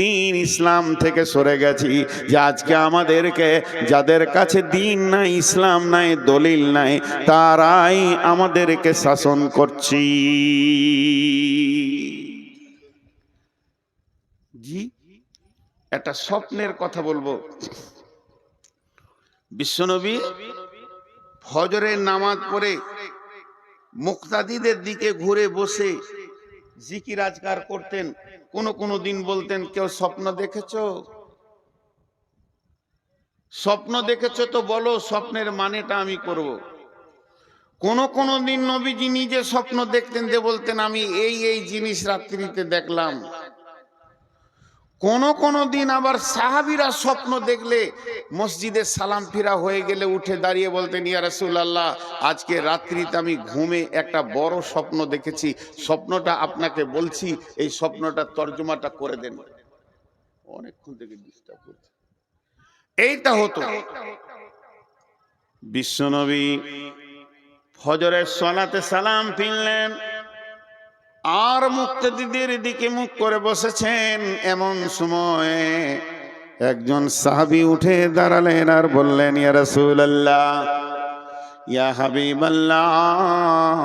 দিন ইসলাম থেকে সরে গেছি, যে আজকে আমাদেরকে, যাদের কাছে দিন নাই, ইসলাম নাই, দলিল নাই, তারাই আমাদেরকে শাসন করছি। জি, একটা স্বপ্নের কথা বলবো। বিশ্বনবী ফজরের নামাজ পড়ে মুক্তাদিদের দিকে ঘুরে বসে জিকির আজকার করতেন। কোন দিন বলতেন, কেউ স্বপ্ন দেখেছো? স্বপ্ন দেখেছো তো বলো, স্বপ্নের মানেটা আমি করব। কোন দিন নবীজি নিজে স্বপ্ন দেখতেন, যে বলতেন আমি এই এই জিনিস রাত্রিতে দেখলাম। কোন দিন আবার সাহাবীরা স্বপ্ন দেখলে মসজিদে সালাম ফিরা হয়ে গেলে উঠে দাঁড়িয়ে বলতেন, ইয়া রাসূলুল্লাহ আজকে রাত্রিতে আমি ঘুমে একটা বড় স্বপ্ন দেখেছি, স্বপ্নটা আপনাকে বলছি, এই স্বপ্নটা তর্জমাটা করে দেন। অনেকক্ষণ থেকে ডিস্টার্ব করছে। এইটা হতো। বিশ্বনবী ফজরের সালাতে সালাম ফিরলেন, আর মুক্তাদিদের দিকে মুখ করে বসেছেন। এমন সময় একজন সাহাবী উঠে দাঁড়ালেন আর বললেন, ইয়া রাসূলুল্লাহ, ইয়া হাবিবাল্লাহ,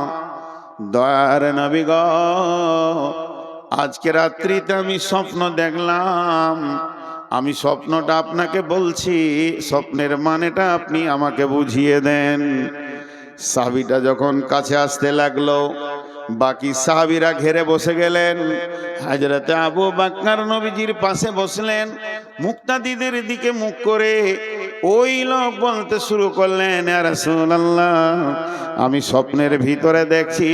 দয়ার নবী গো, আজকে রাত্রিতে আমি স্বপ্ন দেখলাম, আমি স্বপ্নটা আপনাকে বলছি, স্বপ্নের মানেটা আপনি আমাকে বুঝিয়ে দেন। সাহাবীটা যখন কাছে আসতে লাগলো, বাকি সাহাবীরা ঘেরে বসে গেলেন। হযরতে আবু বকর নবীজির পাশে বসলেন, মুক্তাদিদের দিকে মুখ করে ওই লোক বলতে শুরু করলেন, ইয়া রাসূলুল্লাহ, আমি স্বপ্নের ভিতরে দেখছি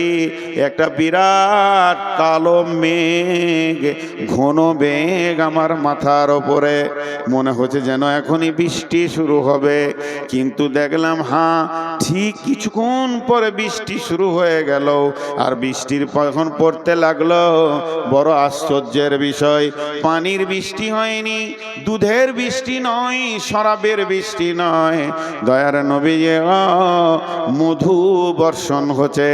একটা বিরাট কালো মেঘ, ঘন মেঘ আমার মাথার ওপরে, মনে হচ্ছে যেন এখনই বৃষ্টি শুরু হবে। কিন্তু দেখলাম হ্যাঁ ঠিক কিছুক্ষণ পরে বৃষ্টি শুরু হয়ে গেল। আর বৃষ্টির যখন পড়তে লাগলো, বড় আশ্চর্যের বিষয়, পানির বৃষ্টি হয়নি, দুধের বৃষ্টি নয়, শরাবের বৃষ্টি নয়, দয়ার নবী মধু বর্ষণ হচ্ছে।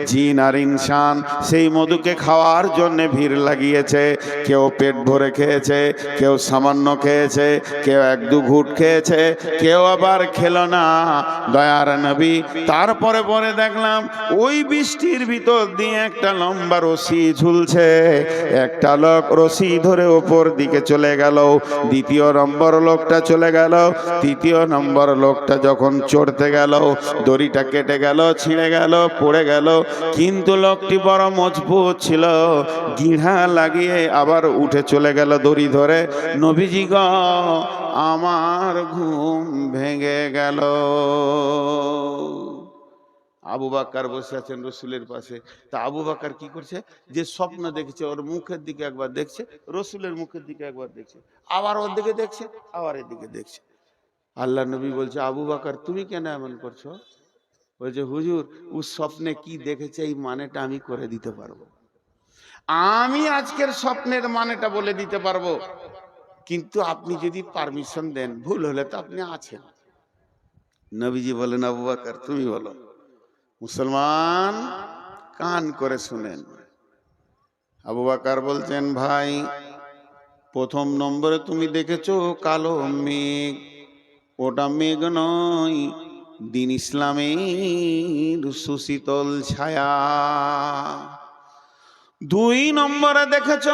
জিন আর ইনসান সেই মধুকে খাওয়ার জন্য ভিড় লাগিয়েছে। কেউ পেট ভরে খেয়েছে, কেউ সামান্য খেয়েছে, কেউ এক দু ঘুট খেয়েছে, কেউ আবার খেলো না, দয়ার নবী। তারপরে পরে দেখলাম ওই বৃষ্টির ভিতর দিয়ে একটা লম্বা রশি ঝুলছে। একটা লোক রশি ধরে ওপর দিকে চলে গেল, দ্বিতীয় নম্বর লোকটা চলে গেল, তৃতীয় নম্বর লোকটা যখন চড়তে গেল, দড়িটা কেটে গেল, ছিঁড়ে গেল, পড়ে গেল। কিন্তু লোকটি বড় মজবুত ছিল, গিঁড়া লাগিয়ে আবার উঠে চলে গেল দড়ি ধরে। নবীজি গো, আমার ঘুম ভেঙে গেল। আবু বকর বসে আছেন রসুলের পাশে। তা আবু বকর কি করছে, যে স্বপ্ন দেখেছে ওর মুখের দিকে একবার দেখছে, রসুলের মুখের দিকে একবার দেখছে, আবার ওর দিকে দেখছে, আবার এদিকে দেখছে। আল্লাহ নবী বলছে, আবু বকর তুমি কেন এমন করছো? বলছে, হুজুর ও স্বপ্নে কি দেখেছে এই মানেটা আমি করে দিতে পারবো। আমি আজকের স্বপ্নের মানেটা বলে দিতে পারবো, কিন্তু আপনি যদি পারমিশন দেন, ভুল হলে তো আপনি আছেন। নবীজি বলেন, আবু বকর তুমি বলো। মুসলমান কান করে শুনেন। আবু বকর বলছেন, ভাই প্রথম নম্বরে তুমি দেখেছো কালো মেঘ, ওটা মেঘ নয়, দিন ইসলামের সুশীতল ছায়া। দুই নম্বরে দেখেছ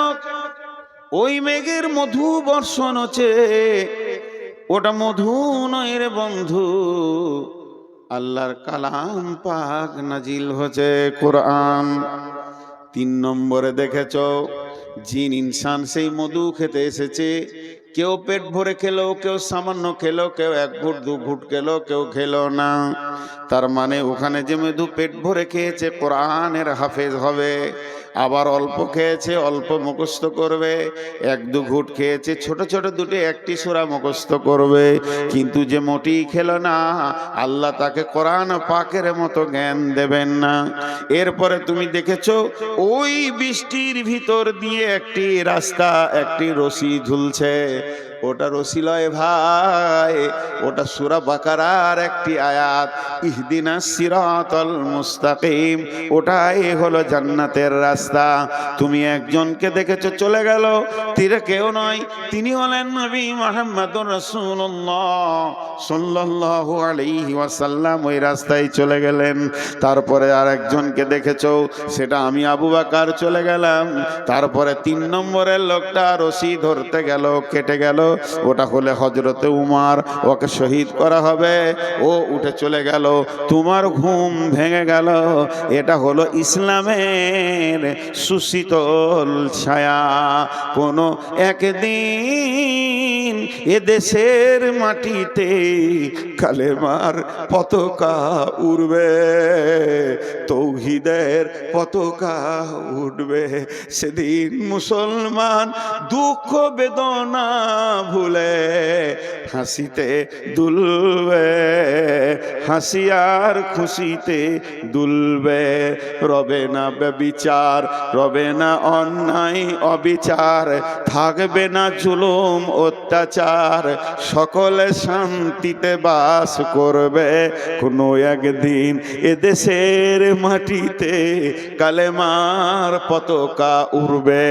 ওই মেঘের মধু বর্ষণ হচ্ছে, ওটা মধু নয় রে বন্ধু, আল্লাহর কালাম পাক নাজিল হচ্ছে, কোরআন। তিন নম্বরে দেখেছ জিন ইনসান সেই মধু খেতে এসেছে। কেউ পেট ভরে খেলো, কেউ সামান্য খেলো, কেউ এক ঘুট দু ঘুট খেলো, কেউ খেলো না। তার মানে ওখানে যে মধু পেট ভরে খেয়েছে কোরআনের হাফেজ হবে, আবার অল্প খেয়েছে অল্প মুখস্থ করবে, এক দু ঘুট খেয়েছে ছোট ছোট দুটি একটি সূরা মুখস্থ করবে। কিন্তু যে মোটেই খেলো না, আল্লাহ তাকে কোরআন পাকের মতো জ্ঞান দেবেন না। এরপরে তুমি দেখেছো ওই বৃষ্টির ভিতর দিয়ে একটি রাস্তা, একটি রশি ঝুলছে। ওটা রশি লয় ভাই, ওটা সূরা বাকারার একটি আয়াত, ইহদিনাস সিরাতাল মুস্তাকিম। ওটাই হলো জান্নাতের রাস্তা। তুমি একজনকে দেখেছো চলে গেল, তীরে কেউ নয়, তিনি হলেন নবী মুহাম্মদুর রাসূলুল্লাহ সাল্লাল্লাহু আলাইহি ওয়াসাল্লাম। ওই রাস্তায় চলে গেলেন। তারপরে আর একজনকে দেখেছো, সেটা আমি আবু বকর চলে গেলাম। তারপরে তিন নম্বরের লোকটা রশি ধরতে গেল, কেটে গেল, ওটা হলে হযরতে উমর, ওকে শহীদ করা হবে, ও উঠে চলে গেল। তোমার ঘুম ভেঙে গেল। এটা হলো ইসলামের সুশীতল ছায়া। কোনো একদিন এদেশের মাটিতে কালেমার পতাকা উড়বে, তৌহিদের পতাকা উঠবে। সেদিন মুসলমান দুঃখ বেদনা ভুলে হাসিতে দুলবে, হাসি আর খুশিতে দুলবে। রবে না ব্যভিচার, রবে না অন্যায় অবিচার, থাকবে না জুলুম অত্যাচার, সকলে শান্তিতে বাস করবে। কোনো একদিন এদেশের মাটিতে কালেমার পতাকা উড়বে।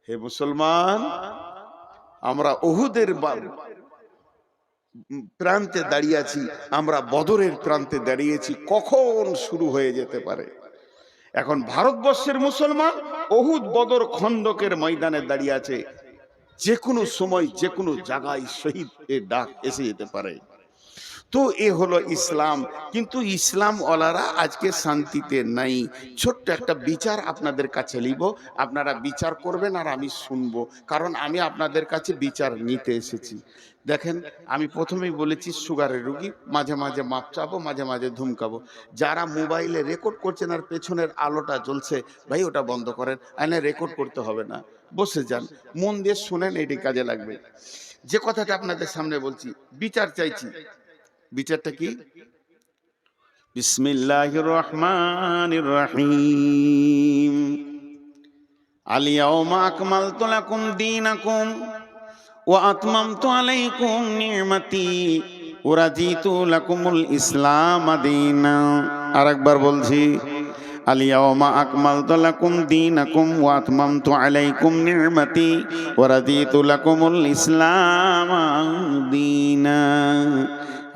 হে মুসলমান, আমরা উহুদের প্রান্তে দাঁড়িয়ে আছি, আমরা বদরের প্রান্তে দাঁড়িয়েছি। কখন শুরু হয়ে যেতে পারে। এখন ভারতবর্ষের মুসলমান উহুদ বদর খন্দকের ময়দানে দাঁড়িয়ে আছে। যে কোনো সময় যে কোনো জায়গায় শহীদ এর ডাক এসে যেতে পারে। তো এ হলো ইসলাম। কিন্তু ইসলাম ওয়ালারা আজকে শান্তিতে নাই। ছোট্ট একটা বিচার আপনাদের কাছে নিব, আপনারা বিচার করবেন আর আমি শুনবো, কারণ আমি আপনাদের কাছে বিচার নিতে এসেছি। দেখেন, আমি প্রথমেই বলেছি সুগারের রুগী, মাঝে মাঝে মাপ চাবো, মাঝে মাঝে ধুমকাবো। যারা মোবাইলে রেকর্ড করছেন আর পেছনের আলোটা জ্বলছে, ভাই ওটা বন্ধ করেন, আইনে রেকর্ড করতে হবে না, বসে যান, মন দিয়ে শুনেন, এটি কাজে লাগবে। যে কথাটা আপনাদের সামনে বলছি, বিচার চাইছি। বিচারটা কি? বিসমিল্লাহির রহমানির রহিম। আল ইয়াউমা আকমালতু লাকুম দীনাকুম ওয়া আতমামতু আলাইকুম নি'মাতি ওয়া রাদিতু লাকুমুল ইসলাম দীনা। আরেকবার বলছি, আল ইয়াউমা আকমালতু লাকুম দীনাকুম ওয়া আতমামতু আলাইকুম নি'মাতি ওয়া রাদিতু লাকুমুল ইসলাম দীনা।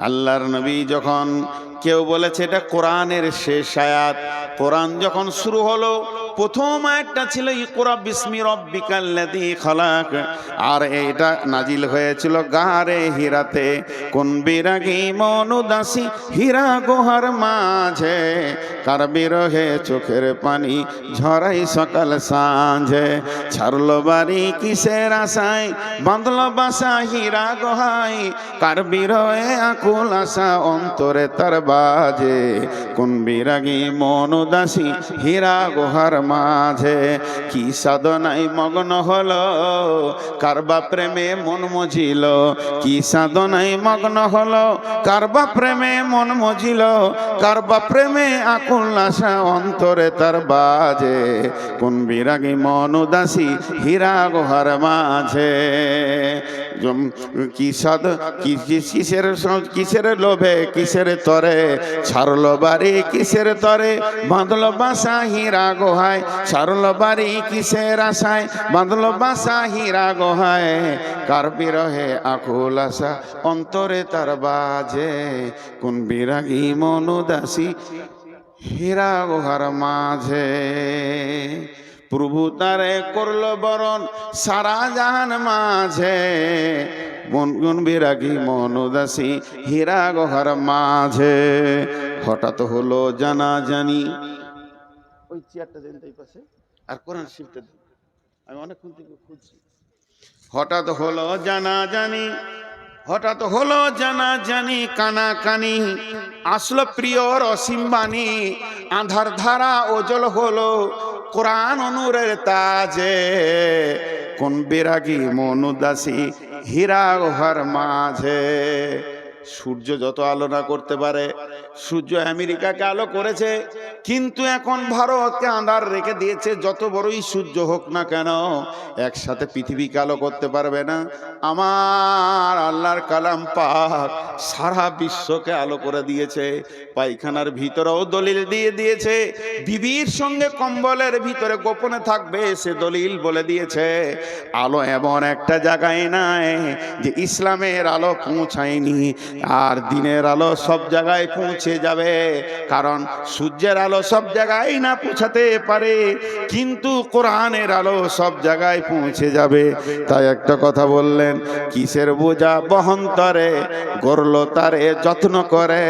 আল্লাহর নবী যখন, কেউ বলেছে এটা কোরআনের শেষ আয়াত, কোরআন যখন শুরু হলো প্রথম আয়াতটা ছিল ইকরা বিসমি রাব্বিকাল্লাযী খালাক, আর এটা নাজিল হয়েছিল গারে হীরাতে। কোন বিরাগী মন উদাসী হীরা গুহার মাঝে, কার বিরহে চোখের পানি ঝরাই সকাল সাঁঝে। ছাড়লো বাড়ি কিসের আশায়, বাঁধলো বাসা হীরা গুহায়, কার বিরহে আকুল আশা অন্তরে তার বাজে। কোন বিরাগী মন উদাসী হীরা গুহার মাঝে, কি সাধনায় মগ্ন হলো, কারবা প্রেমে মন মজিল, কি সাধনায় মগ্ন হলো, কারবা প্রেমে মন মজিল, কারবা প্রেমে আকুল আশা অন্তরে তার বাজে। কোন বিরাগী মন উদাসী হীরা গুহার মাঝে। কি সাধ কিসের লোভে কিসের তরে, ছাড়লো বাড়ি কিসের তরে, বাঁধলো বাসা হীরা গুহায়, ছাড়লো বাড়ি কিসের আশায়, বাঁধলো বাসা হীরা গুহায়, কার বিরহে আকুল আশা অন্তরে তার বাজে। কোন বিরাগী মন উদাসী হীরা গুহার মাঝে। প্রভু তারে করলো বরণ সারা জাহান মাঝে, কোন বিরাগী মন উদাসী হীরা গুহার মাঝে। হঠাৎ হলো জানাজানি, ওই চেয়ারটা দেন তাই পাশে, আর কোরআন শিফটটা দেন, আমি অনেকক্ষণ থেকে খুঁজছি। হঠাৎ হলো জানাজানি, হঠাৎ হলো জানাজানি, কানাকানি আসলো প্রিয়র অসীম বাণী, আধার ধারা ওজল হলো কোরআন নূরের তাজে। কোন বিরাগী মন উদাসী হীরা গুহার মাঝে। সূর্য যত আলো না করতে পারে, সূর্য আমেরিকাকে আলো করেছে, কিন্তু এখন ভারতকে আঁধার রেখে দিয়েছে। যত বড়ই সূর্য হোক না কেন, একসাথে পৃথিবীকে আলো করতে পারবে না। আমার আল্লাহর কালাম পাক সারা বিশ্বকে আলো করে দিয়েছে। পায়খানার ভিতরেও দলিল দিয়ে দিয়েছে, বিবির সঙ্গে কম্বলের ভিতরে গোপনে থাকবে সে দলিল বলে দিয়েছে। আলো এমন একটা জায়গায় নাই যে ইসলামের আলো পৌঁছায়নি, আর দিনের আলো সব জায়গায় পৌঁছে যাবে। কারণ সূর্যের আলো সব জায়গায় না পৌঁছাতে পারে, কিন্তু কোরআনের আলো সব জায়গায় পৌঁছে যাবে। তাই একটা কথা বললেন, কিসের বোঝা বহন্তরে, গড়ল তারে যত্ন করে,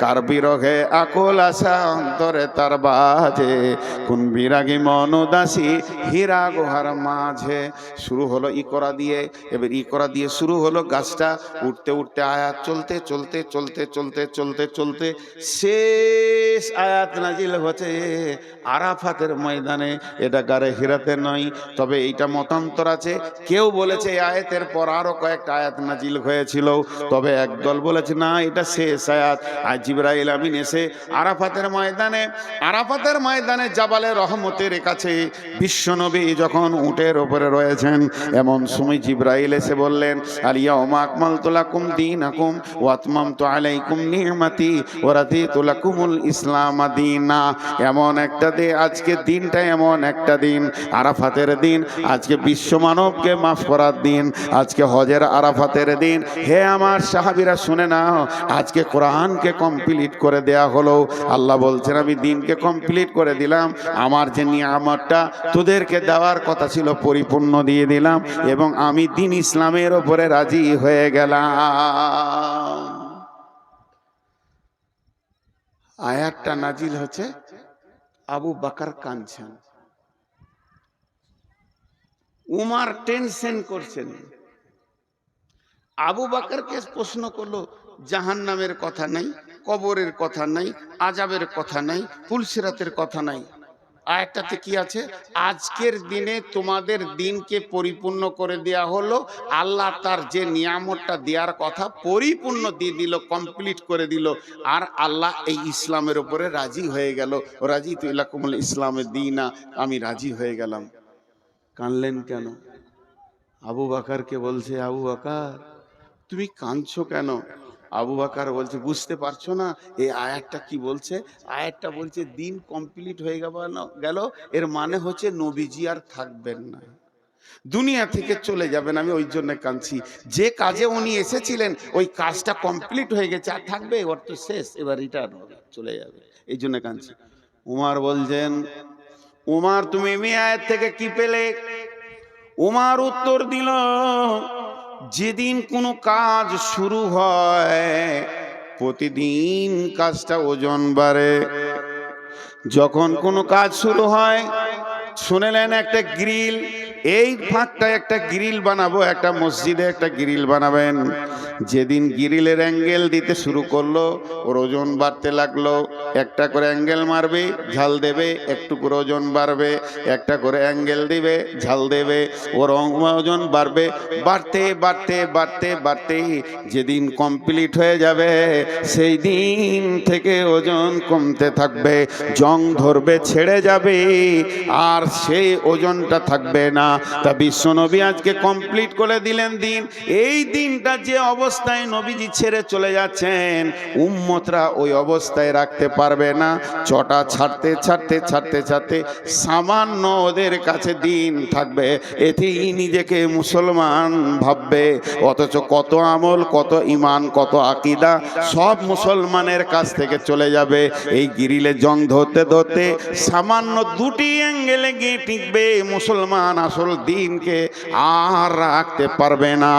কার বিরহে আকুল আশা অন্তরে তার বাজে। কোন বিরাগী মন উদাসী হীরা গুহার মাঝে। শুরু হলো ইকরা দিয়ে, এবার ইকরা দিয়ে শুরু হলো গাছটা উঠতে উঠতে আয়াত চলতে চলতে চলতে চলতে চলতে চলতে শেষ আয়াত নাজিল হচ্ছে আরাফাতের ময়দানে। এটা গারে হীরাতে নয়, তবে এইটা মতান্তর আছে। কেউ বলেছে এই আয়াতের পর আরো কয়েকটা আয়াত নাজিল হয়েছিল, তবে একদল বলেছে না এটা শেষ আয়াত। আর জিবরাইল আমিন এসে আরাফাতের ময়দানে জাবালে রহমতের কাছে বিশ্বনবী যখন উটের উপরে রয়েছেন, এমন সময় জিবরাইল এসে বললেন, আল ইয়াউমা আকমালতু লাকুম দীনাকুম ওয়া আতমামতু আলাইকুম নি'মাতি ওয়া রাদিতু লাকুমুল ইসলাম দীনা। এমন একটা দিন, আজকে দিনটা এমন একটা দিন, আরাফাতের দিন, আজকে বিশ্ব মানবকে মাফ করার দিন, আজকে হজের আরাফাতের দিন। হে আমার সাহাবীরা শুনে নাও, আজকে কোরআনকে কমপ্লিট করে দেয়া হলো। আল্লাহ বলছেন আমি দিনকে কমপ্লিট করে দিলাম, আমার যে নিয়ামতটা তোদেরকে দেওয়ার কথা ছিল পরিপূর্ণ দিয়ে দিলাম, এবং আমি দিন ইসলামের ওপরে রাজি হয়ে গেলাম। আয়াতটা নাজিল হচ্ছে, আবু বকর কাঁদছেন, উমর টেনশন করছেন। আবু বকরকে প্রশ্ন করলো, জাহান্নামের কথা নাই, কবরের কথা নাই, আযাবের কথা নাই, পুলসিরাতের কথা নাই। আয়াতটাতে কি আছে? আজকের দিনে তোমাদের দিনকে পরিপূর্ণ করে দেয়া হলো। আল্লাহ তার যে নিয়ামতটা দেওয়ার কথা পরিপূর্ণ দিয়ে দিল, কমপ্লিট করে দিল। আর আল্লাহ এই ইসলামের উপরে রাজি হয়ে গেল। রাজি তু লাকুমুল ইসলামে দীনা, আমি রাজি হয়ে গেলাম। কানলেন কেন? আবু বকরকে বলছে, আবু বকর তুমি কাঁদছো কেন? আবু বকর বলছে, বুঝতে পারছো না এই আয়াতটা কি বলছে? আয়াতটা বলছে দিন কমপ্লিট হয়ে গেল, এর মানে হচ্ছে নবীজি আর থাকবেন না, দুনিয়া থেকে চলে যাবেন। আমি ওই জন্য কাঁদছি, যে কাজে উনি এসেছিলেন ওই কাজটা কমপ্লিট হয়ে গেছে, আর থাকবে? ওর তো শেষ, এবার রিটার্ন হবে, চলে যাবে, এই জন্য কাঁদছি। উমর বলছেন, উমর তুমি এই আয়াত থেকে কি পেলে? উমর উত্তর দিল, যেদিন কোনো কাজ শুরু হয় প্রতিদিন কাজটা ওজন বাড়ে। যখন কোনো কাজ শুরু হয়, শুনেলেন একটা গ্রিল, এই ফাঁকটা একটা গ্রিল বানাবো, একটা মসজিদে একটা গ্রিল বানাবেন। যেদিন গ্রিলের অ্যাঙ্গেল দিতে শুরু করলো, ওর ওজন বাড়তে লাগলো। একটা করে অ্যাঙ্গেল মারবে, ঝাল দেবে, একটু করে ওজন বাড়বে, একটা করে অ্যাঙ্গেল দিবে, ঝাল দেবে, ওর ওজন বাড়বে। বাড়তে বাড়তে বাড়তে বাড়তে যেদিন কমপ্লিট হয়ে যাবে, সেই দিন থেকে ওজন কমতে থাকবে, জং ধরবে, ছেড়ে যাবে, আর সেই ওজনটা থাকবে না। তা বিশ্বনবী আজকে কমপ্লিট করে দিলেন দিন। এই দিনটা যে অবস্থায় নবীজি ছেড়ে চলে যাচ্ছেন, উম্মতরা ওই অবস্থায় রাখতে পারবে না। চটা ছাড়তে ছাড়তে ছাড়তে ছাড়তে সামান্য ওদের কাছে দিন থাকবে, এতেই নিজেকে মুসলমান ভাববে। অথচ কত আমল, কত ইমান, কত আকীদা সব মুসলমানের কাছ থেকে চলে যাবে। এই গ্রিলে জং ধরতে ধরতে সামান্য দুটি অ্যাঙ্গেলে গিয়ে টিকবে, মুসলমান আসল দিনকে আর রাখতে পারবে না।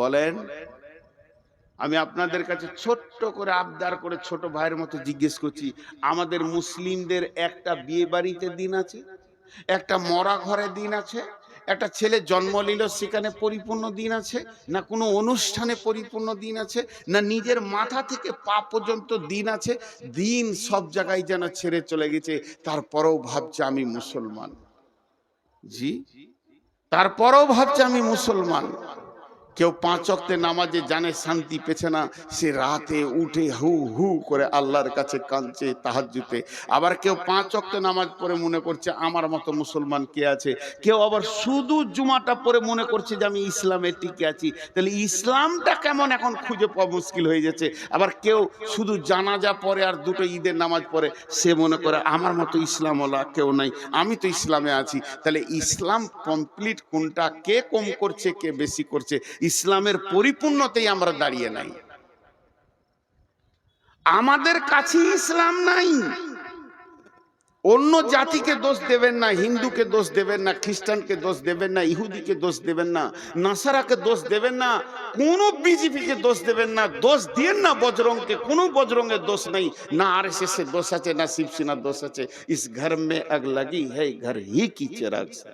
বলেন, আমি আপনাদের কাছে ছোট্ট করে আবদার করে ছোট ভাইয়ের মতো জিজ্ঞেস করছি, আমাদের মুসলিমদের একটা বিয়ে বাড়িতে দিন আছে, একটা মরা ঘরে দিন আছে, একটা ছেলে জন্ম নিল সেখানে পরিপূর্ণ দিন আছে, না কোনো অনুষ্ঠানে পরিপূর্ণ দিন আছে, না নিজের মাথা থেকে পা পর্যন্ত দিন আছে। দিন সব জায়গায় যেন ছেড়ে চলে গেছে, তারপরেও ভাবছে আমি মুসলমান। জি, তারপরেও ভাবছে আমি মুসলমান। কেউ 5 ওয়াক্তে নামাজে জানে শান্তি পেছে না, সে রাতে উঠে হু হু করে আল্লাহর কাছে কাঁদছে তাহাজ্জুদে। আবার কেউ 5 ওয়াক্ত নামাজ পড়ে মনে করছে আমার মতো মুসলমান কে আছে। কেউ আবার শুধু জুমাটা পড়ে মনে করছে যে আমি ইসলামে টিকে আছি। তাহলে ইসলামটা কেমন এখন খুঁজে পাওয়া মুশকিল হয়ে যাচ্ছে। আবার কেউ শুধু জানাজা পড়ে আর দুটো ঈদের নামাজ পড়ে, সে মনে করে আমার মতো ইসলামওয়ালা কেউ নাই, আমি তো ইসলামে আছি। তাহলে ইসলাম কমপ্লিট কোনটা, কে কম করছে কে বেশি করছে? ইসলামের পরিপূর্ণতেই আমরা দাঁড়িয়ে নাই। আমাদের কাছে ইসলাম নাই। অন্য জাতিকে দোষ দেবেন না, হিন্দুকে দোষ দেবেন না, খ্রিস্টানকে দোষ দেবেন না, ইহুদিকে দোষ দেবেন না, নাসারাকে দোষ দেবেন না, কোন বিজেপিকে দোষ দেবেন না, দোষ দিয়েন না বজরংকে, কোনো বজরংয়ের দোষ নেই, না আরএসএস এর দোষ আছে, না শিবসেনার দোষ আছে। ইস ঘর মে আগ লাগি হ্যায় ঘর হি কি চিরাগ সে,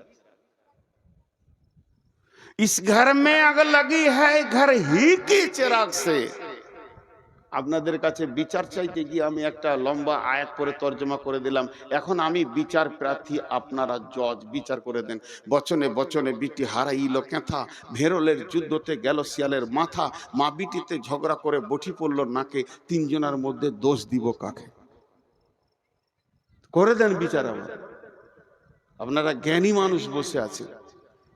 इस घर में आग लगी है घर ही की चिराग से। আপনাদের কাছে বিচার চাইতে গিয়ে আমি একটা লম্বা আয়াত পরে তর্জমা করে দিলাম। এখন আমি বিচার প্রার্থী, আপনারা জজ, বিচার করে দেন। বচনে বচনে বিটি হারাইল কেথা, ভেরলের যুদ্ধতে গেল শিয়ালের মাথা, মা বিটিতে ঝগড়া করে বঠি পড়ল নাকে, তিনজনের মধ্যে দোষ দিব কাকে? করে দেন বিচার। আবার আপনারা জ্ঞানী মানুষ বসে আছেন।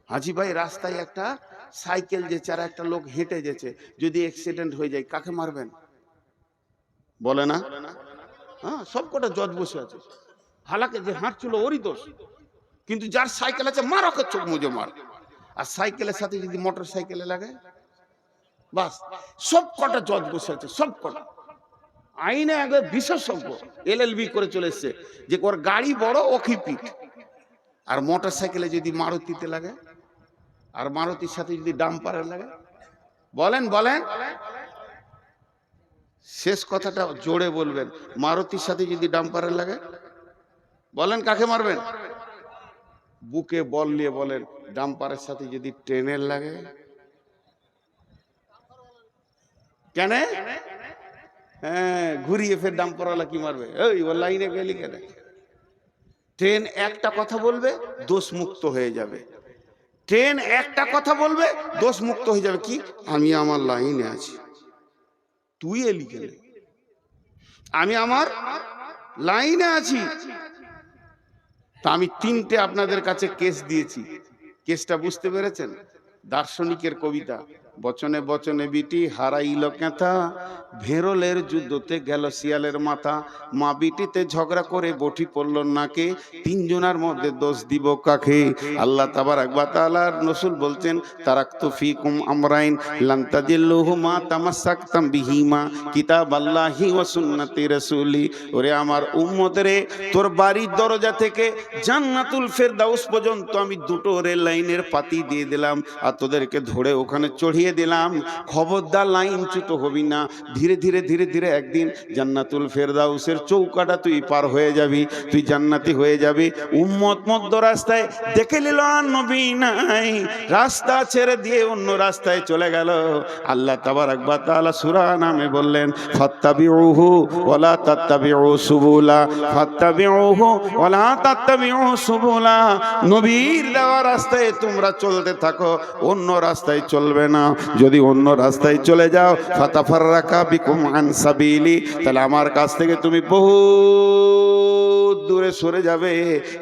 হাজি ভাই, রাস্তায় একটা সাইকেল যেছে আর একটা লোক হেঁটে যেছে, যদি অ্যাক্সিডেন্ট হয়ে যায় কাকে মারবেন? বলে না? হ্যাঁ, সব কটা জজ বসে আছে। হালাকে যে হাঁটছিল ওরই দোষ, কিন্তু যার সাইকেল আছে মার, ওকে চোখ মুজে মার। আর সাইকেলের সাথে যদি মোটর সাইকেলে লাগে, বাস সব কটা জজ বসে আছে, সব কটা আইনে আগে বিশেষজ্ঞ, LLB করে চলে এসছে যে ওর গাড়ি বড় ওকে পিঠ। আর মোটর সাইকেলে যদি মারুতিতে লাগে, আর মারুতির সাথে যদি ডাম্পারে লাগে, বলেন বলেন, শেষ কথাটা জোরে বলবেন। মারুতির সাথে যদি ডাম্পারের লাগে, বলেন কাকে মারবেন? বুকে বল নিয়ে বলেন, ডাম্পারের সাথে যদি ট্রেনের লাগে? কেন? হ্যাঁ, ঘুরিয়ে ফের ডাম্পারওয়ালা কি মারবে? ওই ওর লাইনে গেলি কেন? ট্রেন একটা কথা বলবে, দোষ মুক্ত হয়ে যাবে। ট্রেন একটা কথা বলবে, দোষ মুক্ত হয়ে যাবে। কি? আমি আমার লাইনে আছি, তুই এলি কেন? আমি আমার লাইনে আছি। তা আমি তিনটে আপনাদের কাছে কেস দিয়েছি। কেসটা বুঝতে পেরেছেন? দার্শনিকের কবিতা। বচনে বচনে বিটি হারাইল কেথা, ভেরলের যুদ্ধতে গেল শিয়ালের মাথা। মা বিটিতে ঝগড়া করে বটি পড়ল নাকে, তিনজনার মধ্যে দোষ দিব কাকে? আল্লাহ তাবারাক ওয়া তাআলার রাসূল বলছেন, তারাকতু ফীকুম আমরাইন লান তাদিল্লুহুমা তামাসসাকতাম বিহিমা কিতাবাল্লাহি ওয়া সুন্নতি রাসূলি। ওরে আমার উম্মত রে, তোর বাড়ির দরজা থেকে জান্নাতুল ফেরদাউস পর্যন্ত আমি দুটো রেল লাইনের পাতি দিয়ে দিলাম, আর তোদেরকে ধরে ওখানে চড়িয়ে দিলাম। খবরদার লাইনচ্যুত হবি না। ধীরে ধীরে ধীরে ধীরে একদিন জান্নাতুল ফেরদাউসের চৌকাটা তুই পার হয়ে যাবি, তুই জান্নাতি হয়ে যাবি। উম্মত মধ্য রাস্তায় দেখে নিল আর নবী নাই, রাস্তা ছেড়ে দিয়ে অন্য রাস্তায় চলে গেল। আল্লাহ তাবারাক ওয়া তাআলা সূরা নামে বললেন, ফাত্তাবিউহু ওয়ালা তাত্তাবিউ সুবুলা, ফাত্তাবিউহু ওয়ালা তাত্তাবিউ সুবুলা। নবীর দেওয়া রাস্তায় তোমরা চলতে থাকো, অন্য রাস্তায় চলবে না। যদি অন্য রাস্তায় চলে যাও, ফাতাফাররাকা বিকুম আন সাবিলি, তাহলে আমার কাছ থেকে তুমি বহু দূরে সরে যাবে,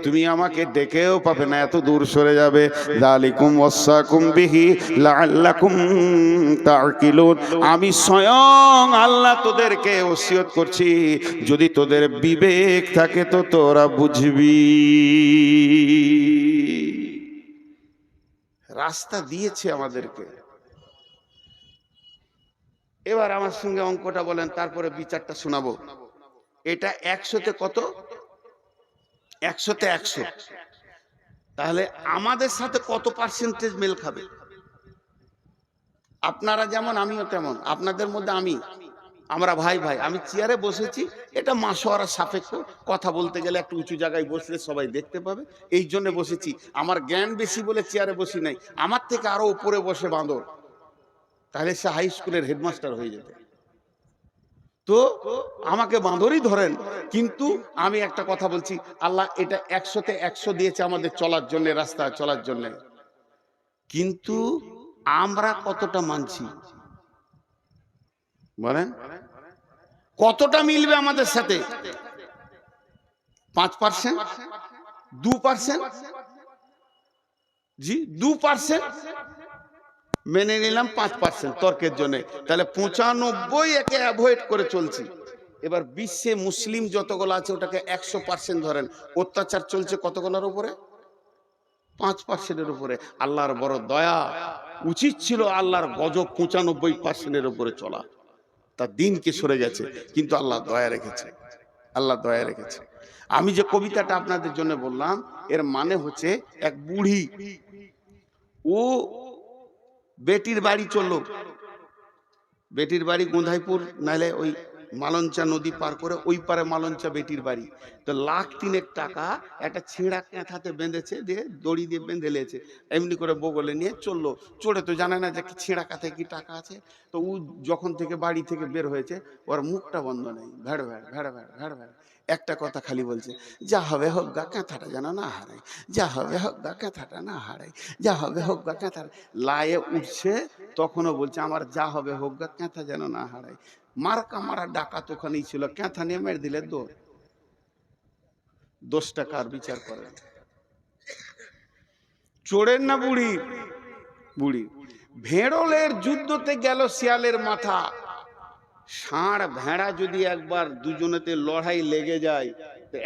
তুমি আমাকে ডেকেও পাবে না, এত দূর সরে যাবে। যালিকুম ওয়াসাকুম বিহি লাআল্লাকুম তাকিলুন। আমি স্বয়ং আল্লাহ তোদেরকে ওসিয়ত করছি, যদি তোদের বিবেক থাকে তো তোরা বুঝবি। রাস্তা দিয়েছে আমাদেরকে। এবার আমার সঙ্গে অঙ্কটা বলেন, তারপরে বিচারটা শোনাবো। এটা 100তে কত? 100তে 100। তাহলে আমাদের সাথে কত পার্সেন্টেজ মেল খাবে? আপনারা যেমন আমিও তেমন। আপনাদের মধ্যে আমরা ভাই ভাই। আমি চেয়ারে বসেছি, এটা মাশওয়ারা সাপেক্ষ। কথা বলতে গেলে একটু উঁচু জায়গায় বসলে সবাই দেখতে পাবে, এই জন্য বসেছি। আমার জ্ঞান বেশি বলে চেয়ারে বসি নাই। আমার থেকে আরো উপরে বসে বাঁদর, তাহলে সে হাই স্কুলের হেডমাস্টার হয়ে যেত। তো আমাকে বাঁদরই ধরেন, কিন্তু আমি একটা কথা বলছি, আল্লাহ এটা 100তে 100 দিয়েছে আমাদের চলার জন্য, রাস্তা চলার জন্য। কিন্তু আমরা কতটা মানছি বলেন? কতটা মিলবে আমাদের সাথে? 5%, 2%? জি 2% মেনে নিলাম, 5% তর্কের জন্য। তাহলে 95 একে অ্যাভয়েড করে চলছি। এবার বিশ্বে মুসলিম যতগুলো আছে ওটাকে 100% ধরেন। অত্যাচার চলছে কতগুলোর উপরে? 5%-এর উপরে। আল্লাহর বড় দয়া, উচিত ছিল আল্লাহর গজব 95%-এর উপরে চলা। তার দিনকে সরে গেছে, কিন্তু আল্লাহ দয়া রেখেছে। আল্লাহ দয়া রেখেছে। আমি যে কবিতাটা আপনাদের জন্য বললাম, এর মানে হচ্ছে এক বুড়ি, ও বেটির বাড়ি চললো। বেটির বাড়ি গোঁধাইপুর, নাহলে ওই মালঞ্চা নদী পার করে ওই পারে মালঞ্চা বেটির বাড়ি। তো 1,03,000 টাকা একটা ছেঁড়া কাঁথাতে বেঁধেছে, দিয়ে দড়ি দিয়ে বেঁধে লেছে, এমনি করে বগলে নিয়ে চললো। চড়ে তো জানে না যে ছেঁড়া কাঁথায় কি টাকা আছে। তো ও যখন থেকে বাড়ি থেকে বের হয়েছে, ওর মুখটা বন্ধ নেই, ভেড় ভেড় ভেড় ভেড় ভেড় ভেড় একটা কথা খালি বলছে, যা হবে হোক গা, কাঁথাটা যেন না হারাই, যা হবে হোক গা, কাঁথাটা না হারাই, যা হবে হোক গা, কাঁথাটা। লায়ে উঠছে, তখনও বলছে আমার যা হবে হোক গা, কাঁথা যেন না হারাই। মার্কা মারা ডাকাত ওখানেই ছিল, কাঁথা নিয়ে মেরে দিলে দৌড়। 10 টাকার বিচার করেন। চোরের না বুড়ি? বুড়ি। ভেড়লের যুদ্ধতে গেল শিয়ালের মাথা। ষাঁড় ভেড়া যদি একবার দুজনেতে লড়াই লেগে যায়,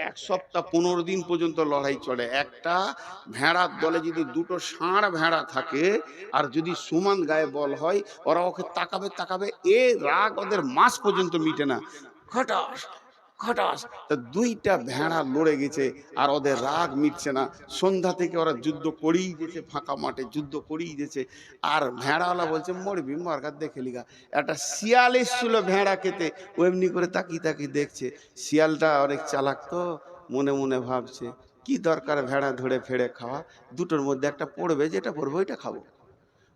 1 সপ্তাহ 15 দিন পর্যন্ত লড়াই চলে। একটা ভেড়ার দলে যদি দুটো ষাঁড় ভেড়া থাকে, আর যদি সমান গায়ে বল হয়, ওরা ওকে তাকাবে তাকাবে, এ রাগ ওদের মাস পর্যন্ত মিটে না। খটাস হঠাৎ তা দুইটা ভেড়া লড়ে গেছে, আর ওদের রাগ মিটছে না। সন্ধ্যা থেকে ওরা যুদ্ধ করেই গেছে, ফাঁকা মাঠে যুদ্ধ করেই গেছে। আর ভেড়াওয়ালা বলছে মরবি মার্কার দেখে লিগা। একটা শিয়াল এসছিল ভেড়া খেতে, ও এমনি করে তাকিয়ে তাকিয়ে দেখছে। শিয়ালটা অনেক চালাক তো, মনে মনে ভাবছে কি দরকার ভেড়া ধরে ফেড়ে খাওয়া, দুটোর মধ্যে একটা পড়বে, যেটা পড়বে ওইটা খাবো।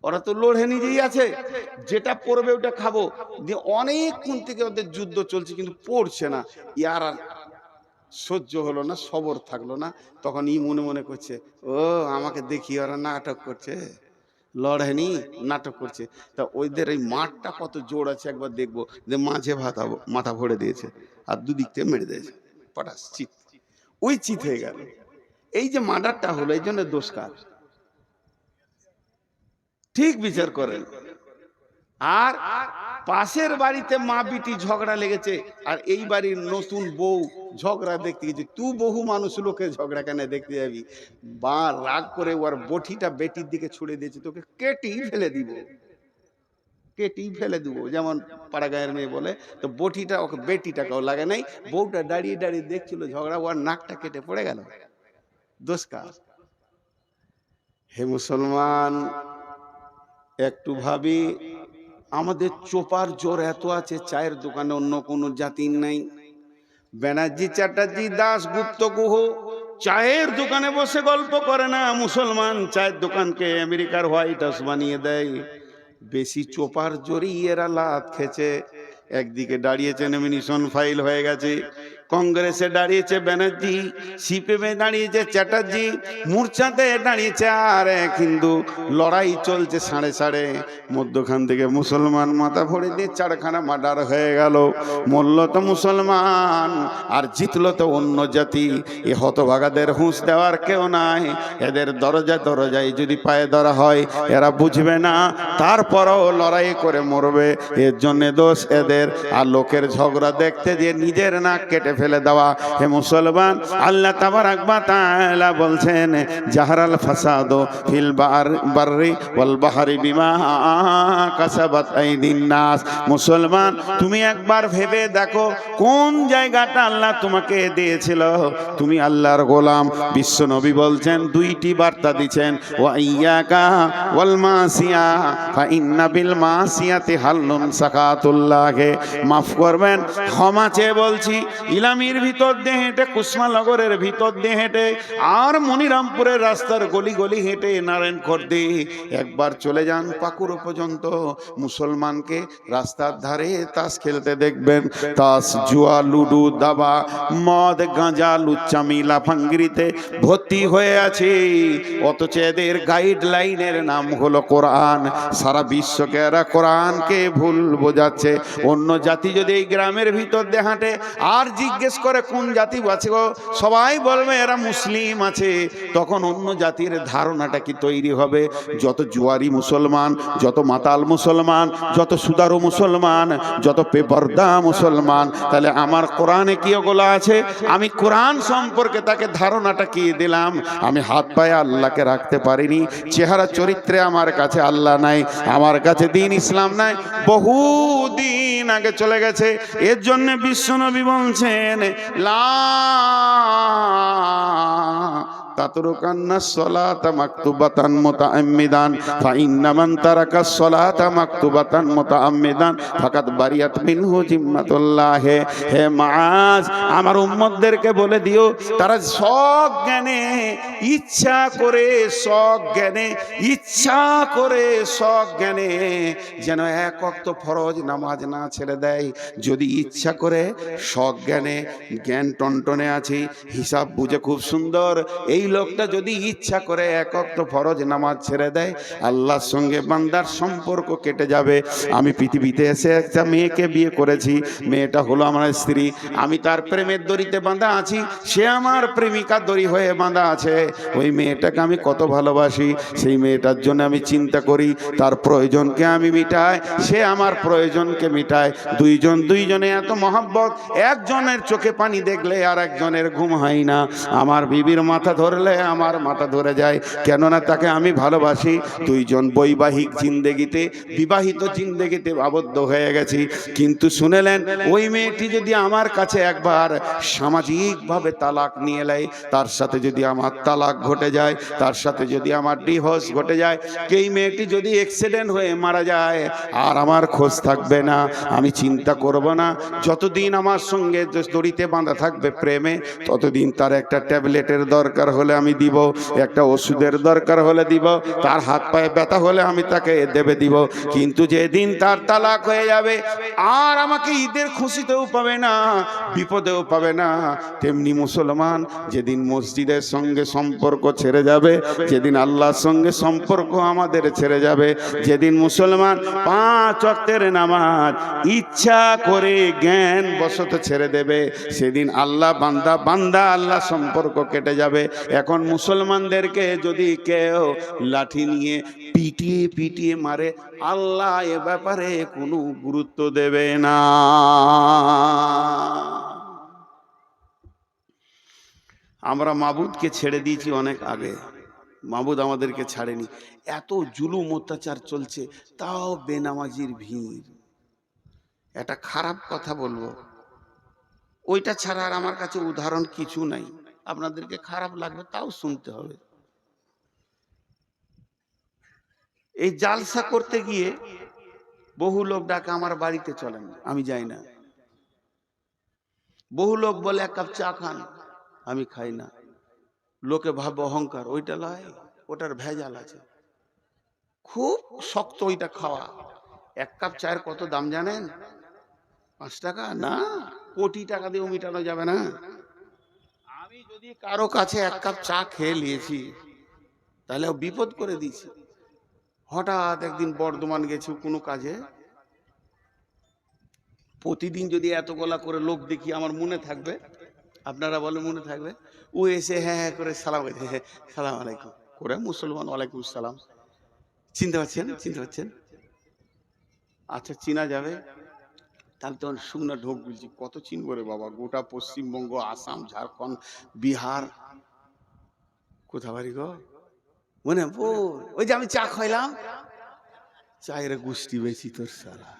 ওরা তো লড়ে নিজেই আছে, যেটা পড়বে ওটা খাবো। দিয়ে অনেকক্ষণ থেকে ওদের যুদ্ধ চলছে কিন্তু পড়ছে না। ইয়ার আর সহ্য হলো না, সবর থাকলো না। তখন ই মনে মনে করছে, ও আমাকে দেখি ওরা নাটক করছে, লড়েনি নাটক করছে। তা ওইদের এই মাঠটা কত জোর আছে একবার দেখবো। যে মাঝে মাথা ভরে দিয়েছে আর দুদিক থেকে মেরে দিয়েছে, পটাশ চিত, ওই চিত হয়ে গেল। এই যে মার্ডারটা হলো, এই জন্য দোষ কার? ঠিক বিচার করেন। আর পাশের বাড়িতে মা বিটি ঝগড়া লেগেছে, আর এই বাড়ির নতুন বউ ঝগড়া দেখতে গেছে। তুই বহু মানুষ লোকে ঝগড়া কেন দেখতে যাবি? বা রাগ করে ওর বটিটা বেটির দিকে ছুড়ে দিয়েছে, তোকে কেটেই ফেলে দিব, কেটেই ফেলে দিব। যেমন পাড়া গায়ের মেয়ে বলে, তো বটিটা ওকে বেটিটাকেও লাগে নাই, বউটা দাঁড়িয়ে দাঁড়িয়ে দেখছিল ঝগড়া, ওর নাকটা কেটে পড়ে গেল। দোষ কার? হে মুসলমান, একটু ভাবি, আমাদের চোপার জোর এত আছে, চায়ের দোকানে অন্য কোনো জাতির নাই। ব্যানার্জি, চ্যাটার্জি, দাস, গুপ্ত, গুহ চায়ের দোকানে বসে গল্প করে না। মুসলমান চায়ের দোকানকে আমেরিকার হোয়াইট হাউস বানিয়ে দেয়। বেশি চোপার জোরই এরা লাত খেছে। একদিকে দাঁড়িয়েছে নমিনেশন ফাইল হয়ে গেছে, কংগ্রেসে দাঁড়িয়েছে ব্যানার্জি, সিপিএমে দাঁড়িয়েছে চ্যাটার্জি, মূর্ছাতে দাঁড়িয়েছে আর কিন্তু লড়াই চলছে সাড়ে সাড়ে। মধ্যখান থেকে মুসলমান মাথা ভরে দিয়ে চারখানা মার্ডার হয়ে গেল। মরল তো মুসলমান আর জিতল তো অন্য জাতি। এ হতভাগাদের হুঁশ দেওয়ার কেউ নাই। এদের দরজা দরজায় যদি পায়ে ধরা হয় এরা বুঝবে না, তারপরও লড়াই করে মরবে। এর জন্য দোষ এদের। আর লোকের ঝগড়া দেখতে যে নিজের নাক কেটে ফেলে দেওয়া। হে মুসলমান, আল্লাহ তাবারাক ওয়া তাআলা বলছেন, জাহারাল ফাসাদু ফিল বাররি ওয়াল বাহরি বিমা কাসাবাত আইদিন নাস। মুসলমান, তুমি একবার ভেবে দেখো কোন জায়গাটা আল্লাহ তোমাকে দিয়েছিল। তুমি আল্লাহর গোলাম। বিশ্ব নবী বলছেন, দুইটি বার্তা দিচ্ছেন, ওয়া ইয়াকা ওয়াল মাসিয়া ফা ইন্না বিল মাসিয়াতি হাল্লুন সাকাতুল্লাহ। মাফ করবেন, ক্ষমা চেয়ে বলছি। ইলামির ভিতর দিয়ে হেঁটে, কুসমানগরের ভিতর দিয়ে হেঁটে, আর মনিরামপুরের রাস্তার গলি গলি হেঁটে নারায়ণখর্দে একবার চলে যান পাকুড়ো পর্যন্ত। মুসলমানকে রাস্তার ধারে তাস খেলতে দেখবেন। তাস, জুয়া, লুডু, দাবা, মদ, গাঁজা, লুচ্চামি, লাফাঙ্গিরিতে ভর্তি হয়ে আছে। অথচ এদের গাইডলাইনের নাম হলো কোরআন। সারা বিশ্বকে এরা কোরআনকে ভুল বোঝাচ্ছে। অন্য জাতি যদি এই গ্রামের ভিতর দিয়ে হাঁটে আর জিজ্ঞেস করে কোন জাতি আছে গো, সবাই বলবে এরা মুসলিম আছে। তখন অন্য জাতির ধারণাটা কি তৈরি হবে? যত জুয়ারি মুসলমান, যত মাতাল মুসলমান, যত সুদারু মুসলমান, যত বেপরদা মুসলমান, তাহলে আমার কোরআনে কি ওগুলো আছে? আমি কোরআন সম্পর্কে তাকে ধারণাটা কি দিলাম? আমি হাত পায়ে আল্লাহকে রাখতে পারিনি। চেহারা চরিত্রে আমার কাছে আল্লাহ নাই, আমার কাছে দ্বীন ইসলাম নাই, বহু দিন আগে চলে গেছে। এর জন্য বিশ্বনবী বলছেন, লা তাতরুকান্না সলাতা মাকতুবাতান মুতাআম্মিদান ফা ইন্না মান তারাকাস সলাতা মাকতুবাতান মুতাআম্মিদান ফাকাদ বারিয়াত মিনহু জিম্মাতুল্লাহ। হে মাআজ, আমার উম্মতদেরকে বলে দিও, তারা সব জ্ঞানে ইচ্ছা করে, সব জ্ঞানে ইচ্ছা করে, সব জ্ঞানে যেন এক ওয়াক্ত ফরজ নামাজ না ছেড়ে দেয়। যদি ইচ্ছা করে সজ্ঞানে, জ্ঞান টনটনে আছে, হিসাব বুঝে খুব সুন্দর, এই লোকটা যদি ইচ্ছা করে এক ওয়াক্ত ফরজ নামাজ ছেড়ে দেয়, আল্লাহর সঙ্গে বান্দার সম্পর্ক কেটে যাবে। আমি পৃথিবীতে এসে একটা মেয়েকে বিয়ে করেছি, মেয়েটা হলো আমার স্ত্রী, আমি তার প্রেমের দড়িতে বাঁধা আছি, সে আমার প্রেমিকার দড়ি হয়ে বাঁধা আছে। ওই মেয়েটাকে আমি কত ভালোবাসি, সেই মেয়েটার জন্য আমি চিন্তা করি, তার প্রয়োজনকে আমি মিটাই, সে আমার প্রয়োজনকে মিটায়। দুইজনে এত মহব্বত, একজনের চোখে পানি দেখলে আর একজনের ঘুম হয় না। আমার বিবির মাথা ধরে ধরলে আমার মাথা ধরে যায়, কেননা তাকে আমি ভালোবাসি। দুইজন বৈবাহিক জিন্দেগিতে, বিবাহিত জিন্দেগিতে আবদ্ধ হয়ে গেছি। কিন্তু শুনেলেন, ওই মেয়েটি যদি আমার কাছে একবার সামাজিকভাবে তালাক নিয়ে নেয়, তার সাথে যদি আমার তালাক ঘটে যায়, তার সাথে যদি আমার ডিভোর্স ঘটে যায়, এই মেয়েটি যদি অ্যাক্সিডেন্ট হয়ে মারা যায়, আর আমার খোঁজ থাকবে না, আমি চিন্তা করব না। যতদিন আমার সঙ্গে দড়িতে বাঁধা থাকবে প্রেমে, ততদিন তার একটা ট্যাবলেটের দরকার হলে আমি দিব, একটা ওষুধের দরকার হলে দিব, তার হাত পায়ে ব্যথা হলে আমি তাকে দেবে দিব। কিন্তু যেদিন তার তালাক হয়ে যাবে, আর আমাকে ঈদের খুশিতেও পাবে না, বিপদেও পাবে না। তেমনি মুসলমান যেদিন মসজিদের সঙ্গে সম্পর্ক ছেড়ে যাবে, যেদিন আল্লাহর সঙ্গে সম্পর্ক আমাদের ছেড়ে যাবে, যেদিন মুসলমান 5 ওয়াক্তের নামাজ ইচ্ছা করে জ্ঞান বশত ছেড়ে দেবে, সেদিন আল্লাহ বান্দা আল্লাহ সম্পর্ক কেটে যাবে। এখন মুসলমানদেরকে যদি কেউ লাঠি নিয়ে পিটিয়ে পিটিয়ে মারে, আল্লাহ এ ব্যাপারে কোনো গুরুত্ব দেবে না। আমরা মাবুদকে ছেড়ে দিয়েছি অনেক আগে, মাবুদ আমাদেরকে ছাড়েনি। এত জুলুম অত্যাচার চলছে, তাও বেনামাজির ভিড়। এটা খারাপ কথা বলবো, ওইটা ছাড়া আর আমার কাছে উদাহরণ কিছু নাই। আপনাদেরকে খারাপ লাগবে, তাও শুনতে হবে। এই জালসা করতে গিয়ে বহু লোক ডাকে আমার বাড়িতে চলেন, আমি যাই না। বহু লোক বলে 1 কাপ চা খান, আমি খাই না। লোকে ভাবে অহংকার, ওইটা লয়, ওটার ভেজাল আছে, খুব শক্ত ওইটা খাওয়া। 1 কাপ চায়ের কত দাম জানেন? 5 টাকা না, কোটি টাকা দিয়েও মিটানো যাবে না। আমি যদি কারো কাছে 1 কাপ চা খেয়ে নিয়েছি, তাহলে বিপদ করে দিয়েছি। হঠাৎ একদিন বর্ধমান গেছি কোনো কাজে, প্রতিদিন যদি এত গলা করে লোক দেখি, আমার মনে থাকবে? আপনারা বলে মনে থাকবে? ও এসে হ্যাঁ হ্যাঁ করে সালাম সালাম আলাইকুম করে, মুসলমান, ওয়ালাইকুম সালাম। চিনতে পারছেন? চিনতে পারছেন? আচ্ছা, চিনা যাবে। তাহলে তখন শুকনা ঢোক বলছি, কত চিনবো রে বাবা, গোটা পশ্চিমবঙ্গ, আসাম, ঝাড়খণ্ড, বিহার, কোথা বাড়ি গো? মনে ওই যে আমি চা খাইলাম, চায়ের গুষ্টি বেশি তোর সারা।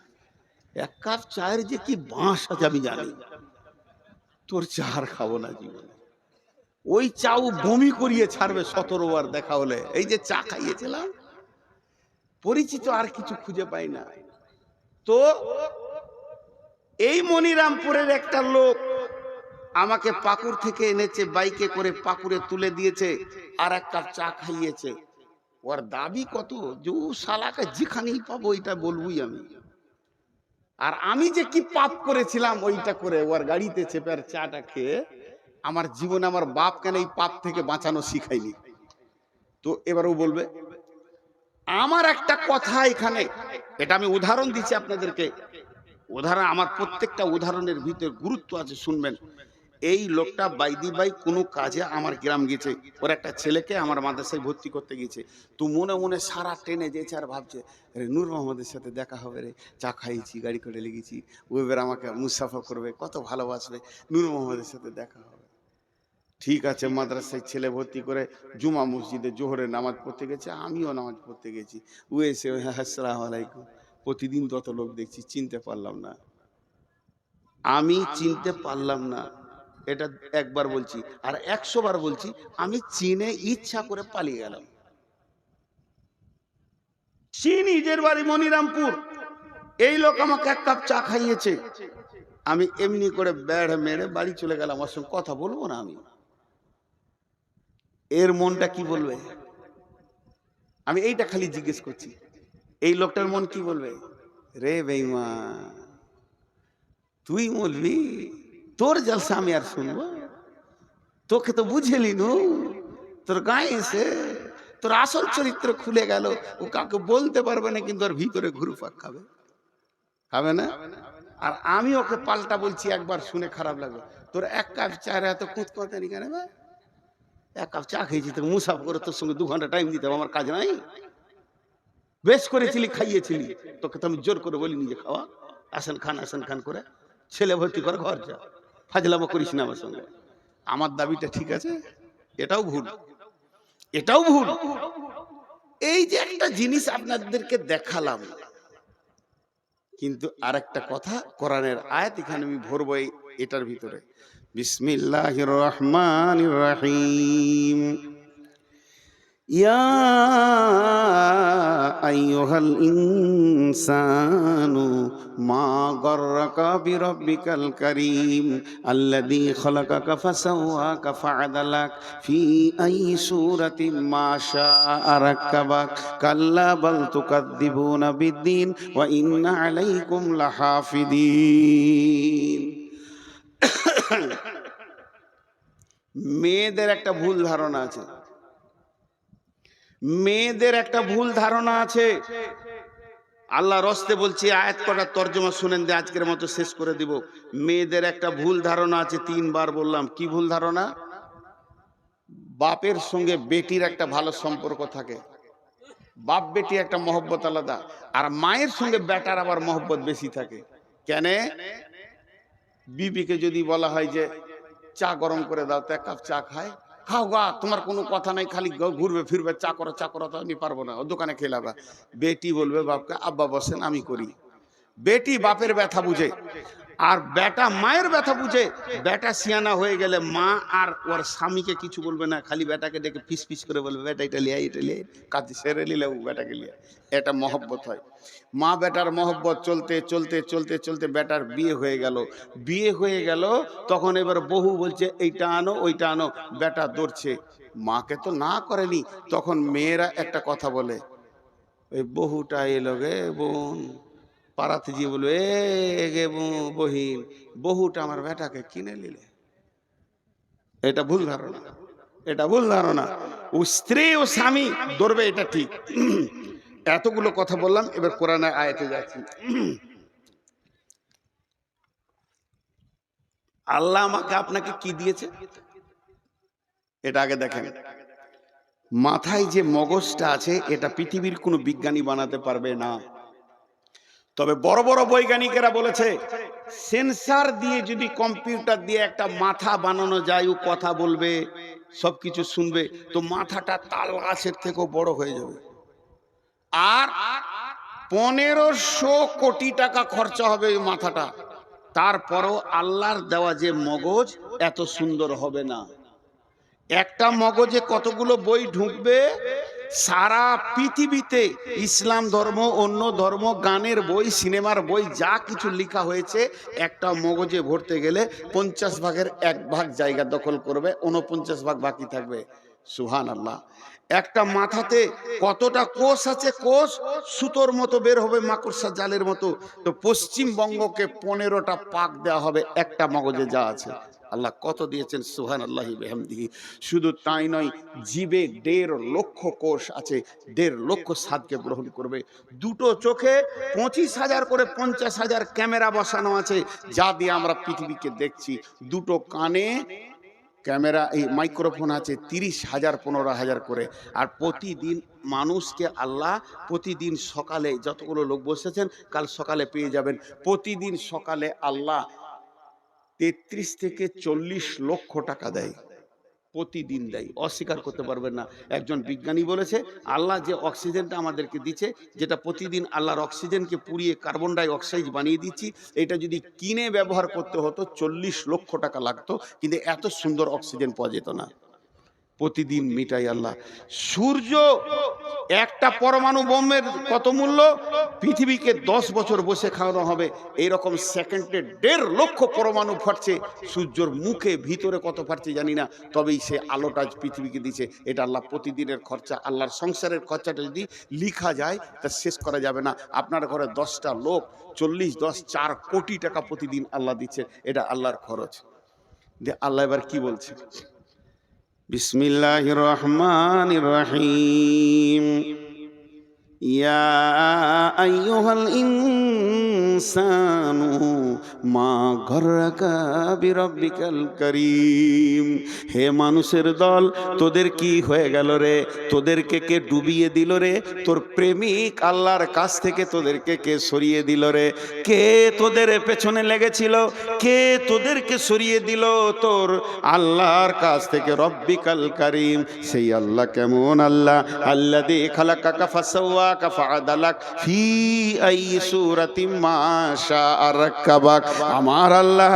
1 কাপ চায়ের যে কি বাঁশ আছে আমি জানি, তোর চা আর খাবো না জীবনে। ওই চাও বমি করিয়ে ছাড়বে 17 বার দেখা হলে। এই যে চা খাইয়েছিলাম, পরিচিত আর কিছু খুঁজে পাই না। তো এই মনিরামপুরের একটা লোক আমাকে পাকুর থেকে এনেছে, বাইকে করে পাকুরে তুলে দিয়েছে, আর 1 কাপ চা খাইয়েছে। ওর দাবি কত, যে শালাকে যেখানেই পাবো ওইটা বলবই আমি। আর আমি যে কি পাপ করেছিলাম ওইটা করে ওর গাড়িতে চেপে আর চাটা খেয়ে, আমার জীবনে আমার বাপ কেন এই পাপ থেকে বাঁচানো শিখাইনি। তো এবারও বলবে। আমার একটা কথা এখানে, এটা আমি উদাহরণ দিচ্ছি আপনাদেরকে, উদাহরণ, আমার প্রত্যেকটা উদাহরণের ভিতরে গুরুত্ব আছে, শুনবেন। এই লোকটা বাইদি বাই কোনো কাজে আমার গ্রাম গেছে, ওর একটা ছেলেকে আমার মাদ্রাসায় ভর্তি করতে গেছে। তো মনে মনে সারা ট্রেনে যেছে আর ভাবছে, রে নূর মোহাম্মদের সাথে দেখা হবে রে, চা খাইছি, গাড়ি করে লেগেছি, ও এবার আমাকে মুসাফা করবে, কত ভালোবাসবে, নূর মোহাম্মদের সাথে দেখা হবে। ঠিক আছে, মাদ্রাসায় ছেলে ভর্তি করে জুমা মসজিদে জোহরে নামাজ পড়তে গেছে, আমিও নামাজ পড়তে গেছি। ও এসে আসসালামু আলাইকুম। প্রতিদিন তত লোক দেখছি, চিনতে পারলাম না, আমি চিনতে পারলাম না। এটা একবার বলছি, আর 100 বার বলছি, আমি চিনে ইচ্ছা করে পালিয়ে গেলাম। নিজের বাড়ি মনিরামপুর, এই লোক আমাকে 1 কাপ চা খাইয়েছে, আমি এমনি করে বেড় মেরে বাড়ি চলে গেলাম। আমার সঙ্গে কথা বলবো না আমি। এর মনটা কি বলবে? আমি এইটা খালি জিজ্ঞেস করছি, এই লোকটার মন কি বলবে? রে বেঈমান, তুই বলবি তোর জলসা আমি আর শুনবো? তোকে তো বুঝেলি নু, তোর গায়ে এসে তোর আসল চরিত্র খুলে গেল। ও কাউকে বলতে পারবে না, কিন্তু ওর ভিতরে ঘুরপাক খাবে, খাবে না? আর আমি ওকে পাল্টা বলছি, একবার শুনে খারাপ লাগলো, তোর 1 কাপ চায়ের এত কুঁত কথানি কেন? 1 কাপ চা খেয়েছি, তোকে মুসাফা করে তোর সঙ্গে 2 ঘন্টা টাইম দিতে হবে, আমার কাজ নাই? বেশ করেছিলি, খাইয়েছিলি, তোকে তো আমি জোর করে বলিনি যে খাওয়া। আসেন খান করে ছেলে ভর্তি করে ঘর যা, ফাজলামো করিস না আমার সঙ্গে। আমার দাবিটা ঠিক আছে? এটাও ভুল, এটাও ভুল। এই যে একটা জিনিস আপনাদেরকে দেখালাম, কিন্তু আরেকটা কথা, কোরআনের আয়াত এখানে আমি ভরবো এটার ভিতরে। বিসমিল্লাহির রহমানির রহিম। ইয়া আইয়ুহাল ইনসানু মা গররাকা বিরব্বিকাল কারীম আল্লাযী খালাকাকা ফাসাওয়াকা ফাআদালাক ফি আইয়ি সূরাতিন মা শাআ রাক্কাবাক কাল্লা বাল তুকাদ্দিবুনা বিদ্দীন ওয়া ইন্না আলাইকুম লাহাফিদিন। মেয়েদের একটা ভুল ধারণা আছে, মেয়েদের একটা ভুল ধারণা আছে। আল্লাহ রস্তে বলছি, আয়াত করার তর্জমা শুনেন দিয়ে আজকের মতো শেষ করে দিব। মেয়েদের একটা ভুল ধারণা আছে, 3 বার বললাম। কি ভুল ধারণা? বাপের সঙ্গে বেটির একটা ভালো সম্পর্ক থাকে, বাপ বেটি একটা মহব্বত আলাদা, আর মায়ের সঙ্গে বেটার আবার মহব্বত বেশি থাকে। কেন? বিবিকে যদি বলা হয় যে চা গরম করে দাও, তো 1 কাপ চা খায়, খাও গা, তোমার কোনো কথা নাই, খালি ঘুরবে ফিরবে, চা করো চা করো, তো আমি পারবো না, ও দোকানে খেলাবা। বেটি বলবে বাপকে, আব্বা বসেন আমি করি। বেটি বাপের ব্যথা বুঝে, আর বেটা মায়ের ব্যথা বুঝে। বেটা সিয়ানা হয়ে গেলে মা আর ওর স্বামীকে কিছু বলবে না, খালি বেটাকে ডেকে ফিস ফিস করে বলবে, বেটা এটা লিয়া, এটা লিয়া, কাজ সেরে নিলে বেটাকে লিয়া। এটা মহব্বত হয়। মা বেটার মহব্বত চলতে চলতে চলতে চলতে বেটার বিয়ে হয়ে গেল। বিয়ে হয়ে গেল, তখন এবার বহু বলছে এইটা আনো ওইটা আনো, বেটা দৌড়ছে। মাকে তো না করেনি, তখন মেয়েরা একটা কথা বলে, ওই বহুটা এলো গে বোন, পাড়াতে গিয়ে বলবে, এ গে বহিন, বহুটা আমার বেটাকে কিনে নিলে। এটা ভুল ধারণা, এটা ভুল ধারণা। ও স্ত্রী ও স্বামী ধরবে, এটা ঠিক। এতগুলো কথা বললাম, এবার কোরআনের আয়াতে যাচ্ছি। আল্লাহ আমাকে আপনাকে কি দিয়েছে এটা আগে দেখেন। মাথায় যে মগজটা আছে, এটা পৃথিবীর কোনো বিজ্ঞানী বানাতে পারবে না। তবে বড় বড় বৈজ্ঞানিকেরা বলেছে, সেন্সার দিয়ে যদি কম্পিউটার দিয়ে একটা মাথা বানানো যায়, ও কথা বলবে, সবকিছু শুনবে, তো মাথাটা তাল গাছের থেকেও বড় হয়ে যাবে। আর 1500 কোটি টাকা খরচা হবে ওই মাথাটা, তারপরও আল্লাহর দেওয়া যে মগজ এত সুন্দর হবে না। একটা মগজে কতগুলো বই ঢুকবে, সারা পৃথিবীতে ইসলাম ধর্ম, অন্য ধর্ম, গানের বই, সিনেমার বই, যা কিছু লেখা হয়েছে, একটা মগজে ভরতে গেলে 50 ভাগের 1 ভাগ জায়গা দখল করবে, 49 ভাগ বাকি থাকবে। সুবহানাল্লাহ। একটা মাথাতে কতটা কোষ আছে, কোষ সুতোর মতো বের হবে, মাকড়সা জালের মতো। তো পশ্চিমবঙ্গকে 15টা পাক দেওয়া হবে একটা মগজে যা আছে। আল্লাহ কত দিয়েছেন, সুবহানাল্লাহি বিহামদিহি। শুধু তাই নয়, জিবে 1.5 লক্ষ কোষ আছে, 1.5 লক্ষ স্বাদকে গ্রহণ করবে। দুটো চোখে 25,000 করে 50,000 ক্যামেরা বসানো আছে, যা দিয়ে আমরা পৃথিবীকে দেখছি। দুটো কানে ক্যামেরা, এই মাইক্রোফোন আছে 30,000 15,000 করে। আর প্রতিদিন মানুষকে আল্লাহ, প্রতিদিন সকালে, যতগুলো লোক বসেছেন কাল সকালে পেয়ে যাবেন, প্রতিদিন সকালে আল্লাহ 33 থেকে 40 লক্ষ টাকা দেয়, প্রতিদিন দেয়, অস্বীকার করতে পারবেন না। একজন বিজ্ঞানী বলেছে, আল্লাহ যে অক্সিজেনটা আমাদেরকে দিচ্ছে, যেটা প্রতিদিন আল্লাহর অক্সিজেনকে পুড়িয়ে কার্বন ডাই অক্সাইড বানিয়ে দিচ্ছি, এটা যদি কিনে ব্যবহার করতে হতো 40 লক্ষ টাকা লাগতো, কিন্তু এত সুন্দর অক্সিজেন পাওয়া যেত না। প্রতিদিন মিটাই আল্লাহ। সূর্য, একটা পরমাণু বোমের কত মূল্য, পৃথিবীকে 10 বছর বসে খাওয়ানো হবে। এইরকম সেকেন্ডে 1.5 লক্ষ পরমাণু ফাটছে। সূর্যর মুখে ভিতরে কত ফাটছে জানি না, তবেই সে আলোটা পৃথিবীকে দিচ্ছে। এটা আল্লাহ প্রতিদিনের খরচা। আল্লাহর সংসারের খরচাটা যদি লিখা যায় তা শেষ করা যাবে না। আপনার ঘরে 10টা লোক, 4 কোটি টাকা প্রতিদিন আল্লাহ দিচ্ছে, এটা আল্লাহর খরচ। যে আল্লাহ এবার কি বলছে, বিসমিল্লাহির রহমানির রহিম। ইয়া আইয়ুহাল ইনসানু মা গররাকা বিরব্বিকাল করিম। হে মানুষের দল, তোদের কি হয়ে গেল রে? তোদেরকে কে ডুবিয়ে দিল রে? তোর প্রেমিক আল্লাহর কাছ থেকে তোদেরকে কে সরিয়ে দিল রে? কে তোদের পেছনে লেগেছিল? কে তোদেরকে সরিয়ে দিল তোর আল্লাহর কাছ থেকে? রব্বিকাল করিম, সেই আল্লাহ কেমন আল্লাহ? আল্লাযী খালাকাকা ফাসাওয়াকা ফাআদালাক ফি আই সূরাতিম মা শাআ রাক্কাবাক। আমার আল্লাহ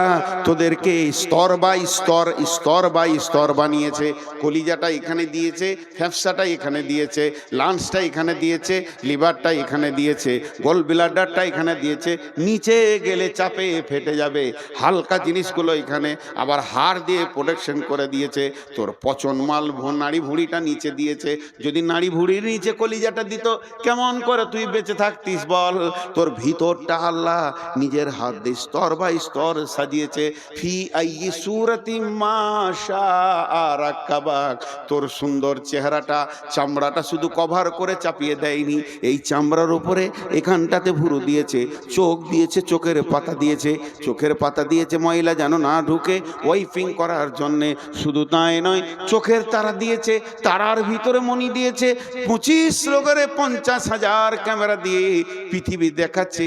তোদেরকে স্তর বাই স্তর, স্তর বাই স্তর বানিয়েছে। কলিজাটা এখানে দিয়েছে, ফ্যাফসাটা এখানে দিয়েছে, লাঞ্চটা এখানে দিয়েছে, লিভারটা এখানে দিয়েছে, গোল ব্লাডারটা এখানে দিয়েছে। নিচে গেলে চাপে ফেটে যাবে, হালকা জিনিসগুলো এখানে আবার হাড় দিয়ে প্রোটেকশন করে দিয়েছে। তোর পচন মাল নাড়ি ভুঁড়িটা নিচে দিয়েছে। যদি নাড়ি ভুঁড়ির নিচে কলিজাটা দিত, কেমন করে তুই বেঁচে থাকতিস বল? তোর ভিতরটা আল্লাহ নিজের হাত দিয়ে স্তর বাই স্তর সাজিয়েছে। ফি আই সূরাতিম মা শাআ রাক্কাবাক। তোর সুন্দর চেহারাটা, চামড়াটা শুধু কভার করে চাপিয়ে দেয়নি, এই চামড়ার উপরে এখানটাতে ভুরু দিয়েছে, চোখ দিয়েছে, চোখের পাতা দিয়েছে, চোখের পাতা দিয়েছে ময়লা যেন না ঢুকে ওয়াইপিং করার জন্যে। শুধু তাই নয়, চোখের তারা দিয়েছে, তারার ভিতরে মণি দিয়েছে। 25 লোকের 50,000 ক্যামেরা দিয়ে পৃথিবী দেখাচ্ছে।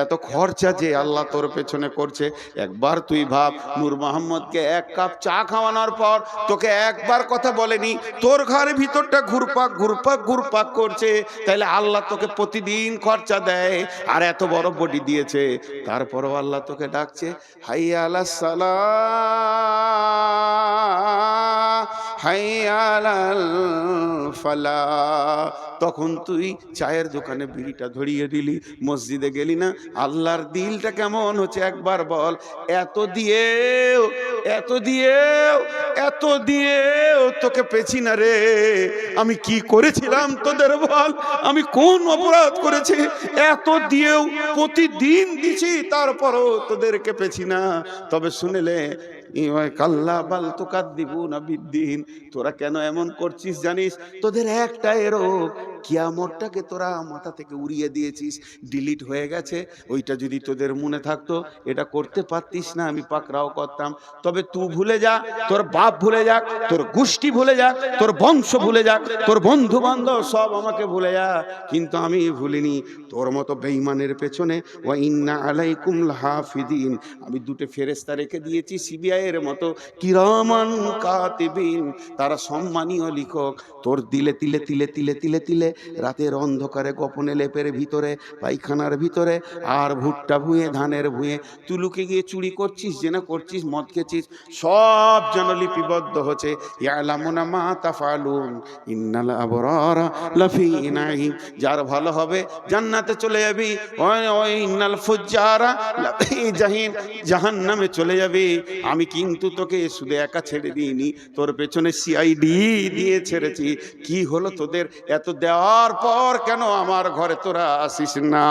এত খরচা যে আল্লাহ তোর পেছনে করছে। একবার তুই ভাব, নূর মোহাম্মদকে 1 কাপ চা খাওয়ানোর পর তোকে একবার কথা বলেনি, তোর ঘরের ভিতরটা ঘুরপাক ঘুরপাক ঘুরপাক করছে। তাইলে আল্লাহ তোকে প্রতিদিন খরচা দেয়, আর এত বড় বডি দিয়েছে, তারপরও আল্লাহ তোকে ডাকছে, হাইয়া আলাস সালাহ, হাইয়া আলাল ফালাহ। তখন তুই চায়ের দোকানে বিড়িটা ধরিয়ে দিলি, মসজিদে গেলি না। আল্লাহর দিলটা কেমন হচ্ছে একবার বল। এত দিয়েও, এত দিয়েও, এত দিয়েও তোকে পেছি না রে। আমি কি করেছিলাম তোদের বল? আমি কোন অপরাধ করেছি? এত দিয়েও প্রতিদিন দিছি, তারপরও তোদেরকে পেছি না। তবে শুনেলে কাল্লা বাল তুকাদ্দিবুনা বিদ্দিন। তোরা কেন এমন করছিস জানিস? তোদের একটাই রোগ, কিয়ামতটাকে তোরা মাথা থেকে উড়িয়ে দিয়েছিস, ডিলিট হয়ে গেছে। ওইটা যদি তোদের মনে থাকতো, এটা করতে পারতিস না, আমি পাকড়াও করতাম। তবে তুই ভুলে যা, তোর বাপ ভুলে যাক, তোর গোষ্ঠী ভুলে যাক, তোর বংশ ভুলে যাক, তোর বন্ধু বান্ধব সব আমাকে ভুলে যা, কিন্তু আমি ভুলিনি তোর মতো বেঈমানের পেছনে। ওয়া ইন্না আলাইকুম লাহাফিদিন, আমি 2টে ফেরেশতা রেখে দিয়েছি সিবিআই এর মতো, কিরামান কাতিবিন, তারা সম্মানীয় লিখক। তোর দিলে তিলে তিলে তিলে তিলে তিলে রাতের অন্ধকারে গোপনে লেপের ভিতরে, পায়খানার ভিতরে, আর ভুট্টা ভুঁয়ে, ধানের ভুঁয়ে তুলুকে গিয়ে চুরি করছিস, জেনা করছিস, মদ খেছিস, সব যেন লিপিবদ্ধ হচ্ছে। ইয়ালামুনা মা তাফালুন ইন্নাল আবরারা লাফি নাঈম। যার ভালো হবে জান্নাতে চলে যাবি, ওই ইন্নাল ফুজ্জারা লাফি জাহিম, জাহান্নামে চলে যাবি। আমি কিন্তু তোকে শুধু একা ছেড়ে দিইনি, তোর পেছনে সিআইডি দিয়ে ছেড়েছি। কি হলো তোদের? এত দেওয়ার পর কেন আমার ঘরে তোরা আসিস না?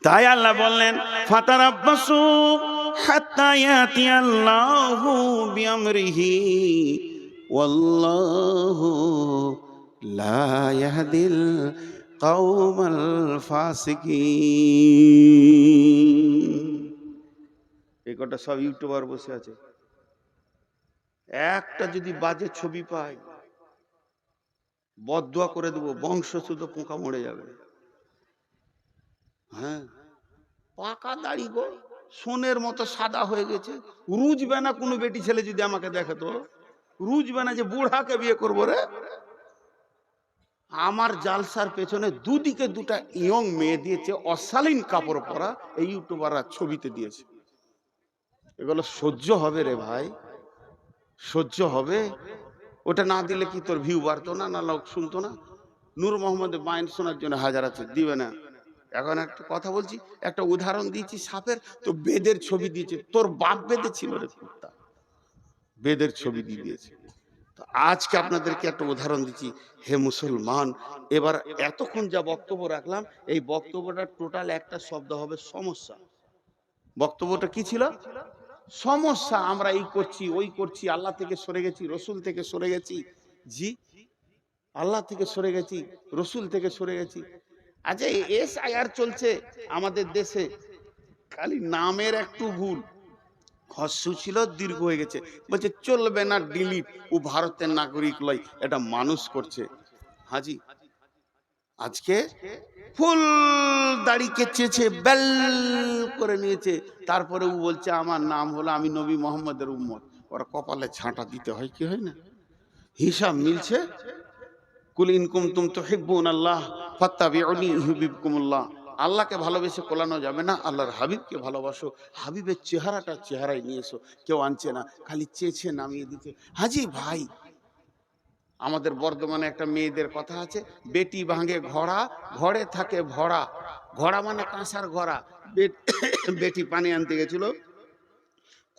তাই আল্লাহ বললেন, ফাতারাব্বাসু হাত্তা ইয়াতিয়াল্লাহু বিআমরিহি ওয়াল্লাহু লা ইয়াহদিল কওমাল ফাসিকিন। এই কটা সব ইউটিউবার বসে আছে, একটা যদি বাজে ছবি পাই বদদুয়া করে দেবো, বংশ শুধু পোকা মরে যাবে। হ্যাঁ, পাকা দাড়ি গো, সোনের মতো সাদা হয়ে গেছে, রুজবে না। কোনো বেটি ছেলে যদি আমাকে দেখে তো রুজবে না যে বুড়াকে বিয়ে করবো রে। আমার জালসার পেছনে দুদিকে 2টা ইয়ং মেয়ে দিয়েছে, অশালীন কাপড় পরা, এই ইউটিউবাররা ছবিতে দিয়েছে। এগুলো সহ্য হবে রে ভাই? সহ্য হবে? ওটা না দিলে কি তোর ভিউ বাড়তো না? না লোক শুনতো না? নূর মোহাম্মদের বাইন শোনার জন্য হাজার আছে, দিবে না। এখন একটা কথা বলছি, একটা উদাহরণ দিয়েছি সাপের, তো বেদের ছবি দিয়েছে। তোর বাপ বেদে ছিল রে কুত্তা, বেদের ছবি দিয়ে দিয়েছে। তো আজকে আপনাদেরকে একটা উদাহরণ দিচ্ছি। হে মুসলমান, এবার এতক্ষণ যা বক্তব্য রাখলাম, এই বক্তব্যটা টোটাল একটা শব্দ হবে সমস্যা। বক্তব্যটা কি ছিল? সমস্যা। আমরা এই করছি, ওই করছি, আল্লাহ থেকে সরে গেছি, রসুল থেকে সরে গেছি। জি, আল্লাহ থেকে সরে গেছি, রসুল থেকে সরে গেছি। আচ্ছা, SIR চলছে আমাদের দেশে, খালি নামের একটু ভুল, হস্যু ছিল দীর্ঘ হয়ে গেছে, বলছে চলবে না, ডিলিট, ও ভারতের নাগরিক লয়, এটা মানুষ করছে। হাজি আজকে ফুল দাড়ি কেচেছে, বেল করে নিয়েছে, তারপরে ও বলছে আমার নাম হলো, আমি নবী মোহাম্মদের উম্মত। ওরা কপালে ছাঁটা দিতে হয়, কি হয় না? হিসাব মিলছে। কুল ইন কুনতুম তুহিব্বুনাল্লাহ ফাত্তাবিউনি ইউহিব্বুকুমুল্লাহ। আল্লাহকে ভালোবেসে কোলানো যাবে না, আল্লাহর হাবিবকে ভালোবাসো, হাবিবের চেহারাই নিয়ে এসো। কেউ আনছে না, খালি চেয়েছে নামিয়ে দিতে। হাজি ভাই, আমাদের বর্ধমানে একটা মেয়েদের কথা আছে, বেটি ভাঙে ঘোড়া, ঘরে থাকে ভরা। ঘোড়া মানে কাঁসার ঘোড়া। বেটি পানি আনতে গেছিল,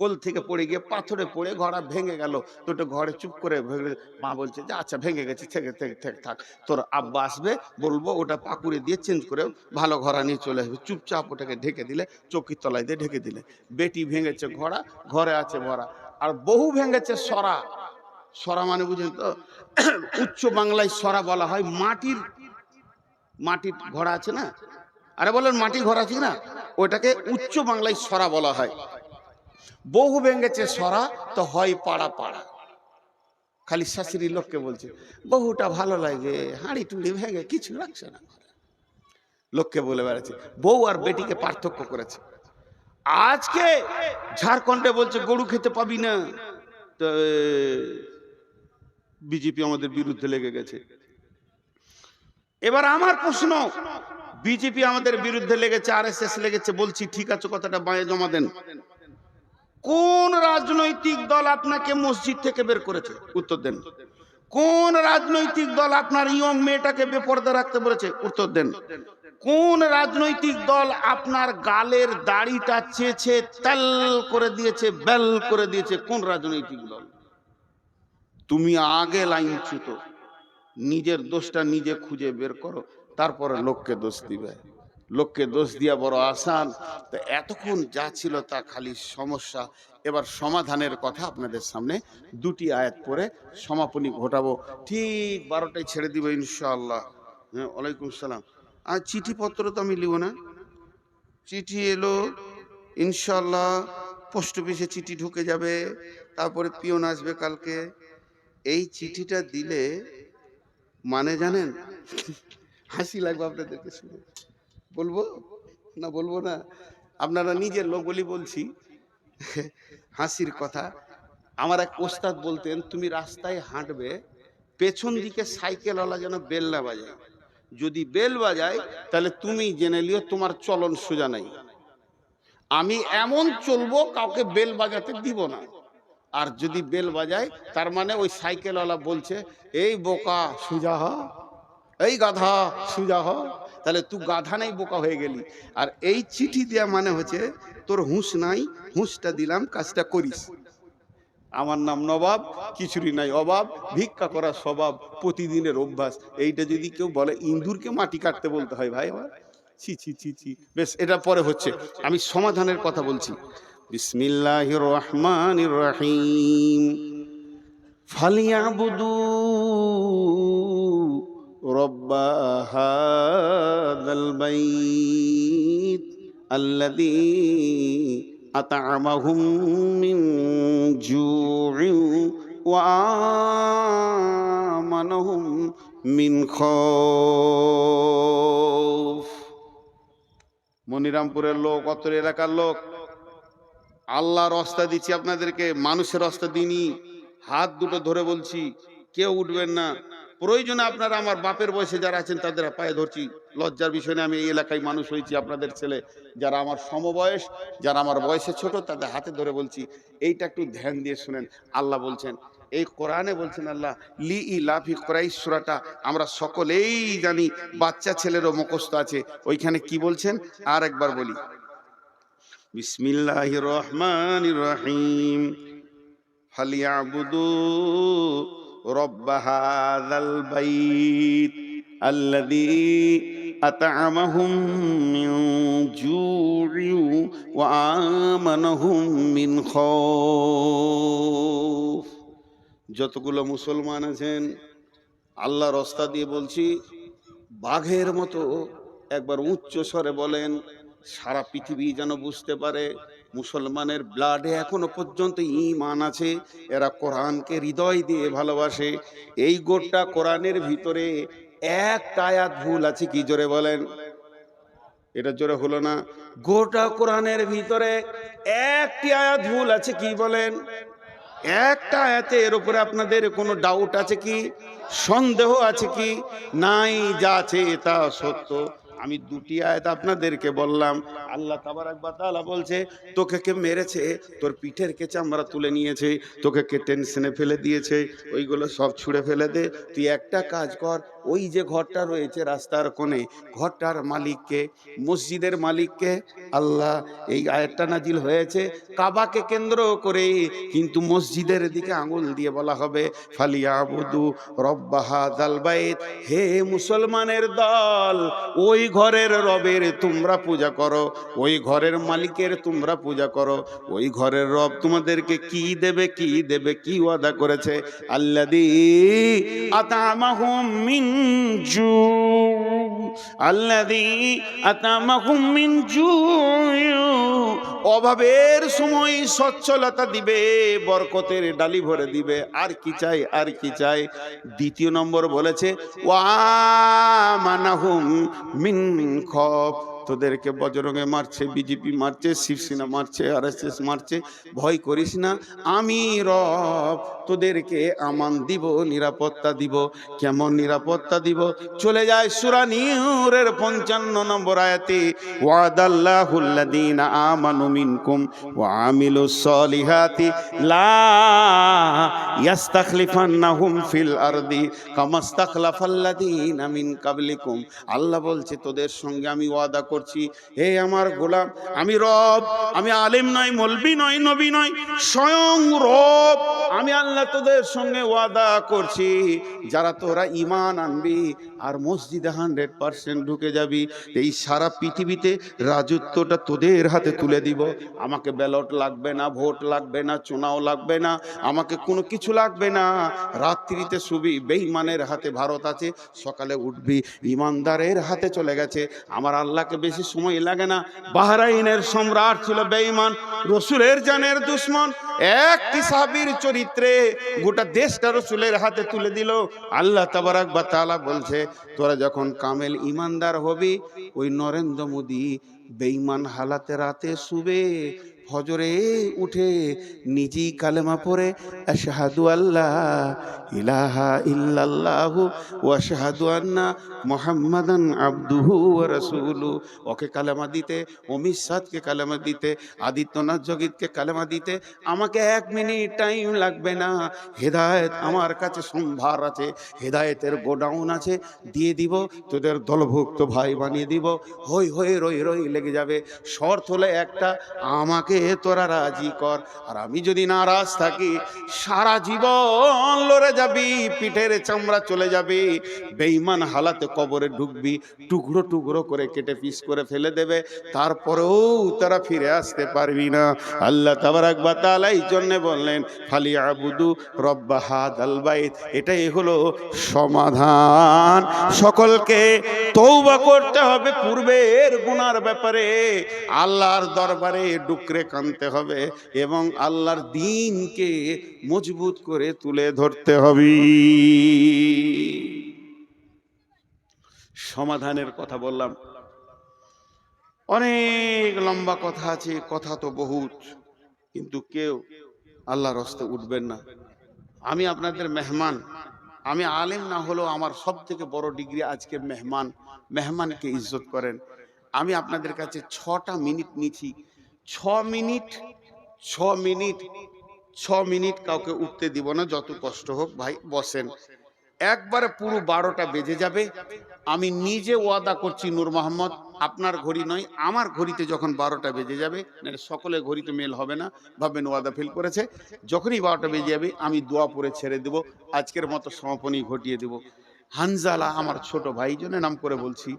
কোল থেকে পড়ে গিয়ে পাথরে পড়ে ঘোড়া ভেঙে গেল। তো ঘরে চুপ করে মা বলছে যে আচ্ছা ভেঙে গেছে, থেকে থেকে থেকে থাক, তোর আব্বা আসবে, বলবো ওটা পাকুড়ে দিয়ে চেঞ্জ করে ভালো ঘোড়া নিয়ে চলে আসবে। চুপচাপ ওটাকে ঢেকে দিলে, চৌকির তলায় দিয়ে ঢেকে দিলে। বেটি ভেঙেছে ঘোড়া, ঘরে আছে ভরা। আর বহু ভেঙেছে সরা। সরা মানে বুঝেন তো? উচ্চ বাংলায় সরা বলা হয় মাটির, মাটির ঘোড়া আছে না, আরে বলেন মাটির ঘোড়া আছে না, ওটাকে উচ্চ বাংলায় সরা বলা হয়। বহু ভেঙেছে সরা, তো হয় পাড়া পাড়া। খালি শাশুড়ি লোককে বলছে বহুটা ভালো লাগে, হাঁড়ি টুড়ি ভেঙে কিছু রাখছে না, লোককে বলে বেড়াচ্ছে। বউ আর বেটিকে পার্থক্য করেছে। আজকে ঝাড়খণ্ডে বলছে গরু খেতে পাবি না, তো বিজেপি আমাদের বিরুদ্ধে লেগে গেছে। এবার আমার প্রশ্ন, বিজেপি আমাদের বিরুদ্ধে লেগেছে, RSS লেগেছে, বলছি ঠিক আছে, কথাটা বাঁয়ে জমা দেন। কোন রাজনৈতিক দল আপনাকে মসজিদ থেকে বের করেছে? উত্তর দেন। কোন রাজনৈতিক দল আপনার ইয়ং মেয়েটাকে বেপরদা রাখতে বলেছে? উত্তর দেন। কোন রাজনৈতিক দল আপনার গালের দাড়িটা চেয়েছে তেল করে দিয়েছে, বেল করে দিয়েছে? কোন রাজনৈতিক দল? তুমি আগে লাইন ছুটো, নিজের দোষটা নিজে খুঁজে বের করো, তারপরে লোককে দোষ দিবে। লোককে দোষ দিয়া বড় আসান। তো এতক্ষণ যা ছিল তা খালি সমস্যা। এবার সমাধানের কথা আপনাদের সামনে দুটি আয়াত পড়ে সমাপনী ঘটাবো। ঠিক 12টায় ছেড়ে দিব ইনশাআল্লাহ। হ্যাঁ, ওয়ালাইকুম সালাম। আর চিঠিপত্র তো আমি লিব না, চিঠি এলো ইনশাআল্লাহ, পোস্ট অফিসে চিঠি ঢুকে যাবে, তারপরে পিয়ন আসবে কালকে। এই চিঠিটা দিলে মানে জানেন, হাসি লাগবে আপনাদেরকে শুনে, বলবো না বলবো না, আপনারা নিজের লোক বলি বলছি, হাসির কথা। আমার এক ওস্তাদ বলতেন, তুমি রাস্তায় হাঁটবে, পেছন দিকে সাইকেলওয়ালা যেন বেল না বাজায়। যদি বেল বাজায় তাহলে তুমি জেনে লিও তোমার চলন সোজা নাই। আমি এমন চলবো কাউকে বেল বাজাতে দিব না। আর যদি বেল বাজায় তার মানে ওই সাইকেলওয়ালা বলছে এই বোকা সোজা হ, এই গাধা সোজা হ। তাহলে তুই গাধা নাই, বোকা হয়ে গেলি। আর এই চিঠি দেয়া মানে হচ্ছে তোর হুঁশ নাই, হুঁশটা দিলাম, কাজটা করিস। আমার নাম নবাব, কিছুরই নাই অভাব, ভিক্ষা করার স্বভাব প্রতিদিনের অভ্যাস। এইটা যদি কেউ বলে, ইন্দুরকে মাটি কাটতে বলতে হয় ভাই আমার, ছি ছি ছি ছি। বেশ, এটা পরে হচ্ছে, আমি সমাধানের কথা বলছি। বিসমিল্লাহির রহমানির রহিম। ফালিয়াবুদু রব্বা হাযাল বাইত আল্লাযী আত'আমাহুম মিন জু'ইন ওয়া আমানাহুম মিন খাউফ। মনিরামপুরের লোক, অত্র এলাকার লোক, আল্লাহর রাস্তা দিচ্ছি আপনাদেরকে, মানুষের রাস্তা দিইনি। হাত দুটো ধরে বলছি, কেউ উঠবেন না। প্রয়োজনে আপনারা আমার বাপের বয়সে যারা আছেন তাদের পায়ে ধরছি। লজ্জার বিষয় না, আমি এই এলাকায় মানুষ হয়েছি, আপনাদের ছেলে। যারা আমার সমবয়স, যারা আমার বয়সে ছোট, তাদের হাতে ধরে বলছি, এইটা একটু ধ্যান দিয়ে শুনেন। আল্লাহ বলছেন, এই কোরআনে বলছেন আল্লাহ, লি ইলাফি কুরাইশ সূরাটা আমরা সকলেই জানি, বাচ্চা ছেলেরও মুখস্থ আছে। ওইখানে কি বলছেন আর একবার বলি। বিসমিল্লাহির রহমানির রহিম। ফালিয়াবুদু রব্বা হাযাল বাইত আল্লাযী আত'আমাহুম মিন জু'ইন ওয়া আমানাহুম মিন খাউফ। যতগুলো মুসলমান আছেন, আল্লাহর রাস্তা দিয়ে বলছি, বাঘের মতো একবার উচ্চ স্বরে বলেন, সারা পৃথিবী যেন বুঝতে পারে মুসলমানের ব্লাডে এখনো পর্যন্ত ঈমান আছে, এরা কোরআনকে হৃদয় দিয়ে ভালোবাসে। এই গোটা কোরআনের ভিতরে একটা আয়াত ভুল আছে কি, জোরে বলেন? এটা জোরে হলো না। গোটা কোরআনের ভিতরে একটি আয়াত ভুল আছে কি বলেন? একটা আয়াতে। এর উপরে আপনাদের কোনো ডাউট আছে কি, সন্দেহ আছে কি? নাই, যা আছে তা সত্য। আমি দুটি আয়াত আপনাদেরকে বললাম। আল্লাহ তাবারাক ওয়া তাআলা বলছে, তোকে কে মেরেছে, তোর পিঠের কে চামড়া তুলে নিয়েছে, তোকে কে টেনশনে ফেলে দিয়েছে, ওইগুলো সব ছুঁড়ে ফেলে দে। তুই একটা কাজ কর, ওই যে ঘরটা রয়েছে রাস্তার কোণে, ঘরটার মালিককে, মসজিদের মালিককে আল্লাহ। এই আয়াতটা নাজিল হয়েছে কাবাকে কেন্দ্র করে, কিন্তু মসজিদের দিকে আঙুল দিয়ে বলা হবে ফালিয়াবুদু রব্বা হাযাল বাইত। হে মুসলমানের দল, ওই ঘরের রবের তোমরা পূজা করো, ওই ঘরের মালিকের তোমরা পূজা করো। ওই ঘরের রব তোমাদেরকে কি দেবে, কি দেবে, কি ওয়াদা করেছে? আল্লাযী আতামাহুম মিন জু, আল্লাযী আতামাহুম মিন জু। অভাবের সময় সচ্ছলতা দিবে, বরকতের ডালি ভরে দিবে। আর কি চাই, আর কি চাই? দ্বিতীয় নম্বর বলেছে ওয়া আমানাহুম মিন খৌফ। তোদেরকে বজরঙ্গে মারছে, বিজেপি মারছে, শিবসেনা মারছে, আরএসএস মারছে, ভয় করিস না, আমি রব তোদেরকে আমান দিব, নিরাপত্তা দিব। কেমন নিরাপত্তা দিব? চলে যায় সূরা নূরের 55 নম্বর আয়াতে, ওয়াদাল্লাহুল্লাযীনা আমানু মিনকুম ওয়া আমিলুস সলিহাতি লা ইয়াস্তাখলিফান্নাহুম ফিল আরদি কামাস্তাখলাফাল্লাযীনা মিন কাবলিকুম। আল্লাহ বলছে, তোদের সঙ্গে আমি ওয়াদা করছি, হে আমার গোলাম, আমি রব, আমি আলেম নয়, মৌলবি নয়, নবী নয়, স্বয়ং রব। আমি আল্লাহ তোদের সঙ্গে ওয়াদা করছি, যারা তোরা ঈমান আনবি আর মসজিদে 100% ঢুকে যাবি, এই সারা পৃথিবীতে রাজত্বটা তোদের হাতে তুলে দিব। আমাকে ব্যালট লাগবে না, ভোট লাগবে না, চুনাও লাগবে না, আমাকে কোনো কিছু লাগবে না। রাত্রিতে শুবি বেঈমানের হাতে, ভারত আছে, সকালে উঠবি ইমানদারের হাতে চলে গেছে। আমার আল্লাহকে বেশি সময় লাগে না। বাহরাইনের সম্রাট ছিল বেঈমান, রসুলের জানের দুশ্মন। একটি সাহাবীর চরিত্রে গোটা দেশটা রসুলের হাতে তুলে দিল। আল্লাহ তাবারাক ওয়া তাআলা বলছে, তোরা যখন কামেল ইমানদার হবি, ওই নরেন্দ্র মোদী বেঈমান হালাতে রাতে শুবে, ফজরে উঠে নিজেই কালেমা পড়ে আশহাদু আল্লাহ ইলাহা ইল্লাল্লাহু ওয়া আশহাদু আন্না মুহাম্মাদান আবদুহু ওয়া রাসূলুহু। ওকে কালেমা দিতে, অমিত শাহকে কালেমা দিতে, আদিত্যনাথ যোগীকে কালেমা দিতে আমাকে 1 মিনিট টাইম লাগবে না। হেদায়েত আমার কাছে সম্ভার আছে, হেদায়েতের গোডাউন আছে, দিয়ে দিব, তোদের দলভুক্ত ভাই বানিয়ে দিব। হই হই রই রই লেগে যাবে। শর্ত হলে একটা, আমাকে তোরা রাজি কর। আর আমি যদি নারাজ থাকি, সারা জীবন লড়ে যাবি, পিঠের চামড়া চলে যাবে, বেঈমান হালাতে কবরে ঢুকবি, টুকরো টুকরো করে কেটে পিস করে ফেলে দেবে, তারপরেও তারা ফিরে আসতে পারবি না। আল্লাহ তাবারাক ওয়া তাআলা এই জন্য বললেন ফালিয়াবুদু রব্বা হাযাল বাইত। এটাই হলো সমাধান। সকলকে তওবা করতে হবে পূর্বের গুনার ব্যাপারে, আল্লাহর দরবারে ডুকরে কাঁদতে হবে এবং আল্লাহর দ্বীনকে মজবুত করে তুলে ধরতে হবে। সমাধানের কথা বললাম, অনেক লম্বা কথা আছে, কথা তো বহুত, কিন্তু কেউ আল্লাহর রাস্তে উঠবেন না। আমি আপনাদের মেহমান, আমি আলেম না হলেও আমার সব থেকে বড় ডিগ্রি আজকে মেহমান। মেহমানকে ইজ্জত করেন। আমি আপনাদের কাছে 6টা মিনিট নিচ্ছি। 6 মিনিট কাউকে উঠতে দিব না, যত কষ্ট হোক। ভাই বসেন, একবারে পুরো 12টা বেজে যাবে। আমি নিজে ওয়াদা করছি, নূর মোহাম্মদ, আপনার ঘড়ি নয়, আমার ঘড়িতে যখন 12টা বেজে যাবে, সকলের ঘড়িতে মেল হবে না, ভাববেন ওয়াদা ফেল করেছে। যখনই 12টা বেজে যাবে আমি দোয়া পড়ে ছেড়ে দেব, আজকের মতো সমাপনী ঘটিয়ে দেব। হানজালা আমার ছোট ভাই, জন্য নাম করে বলছি,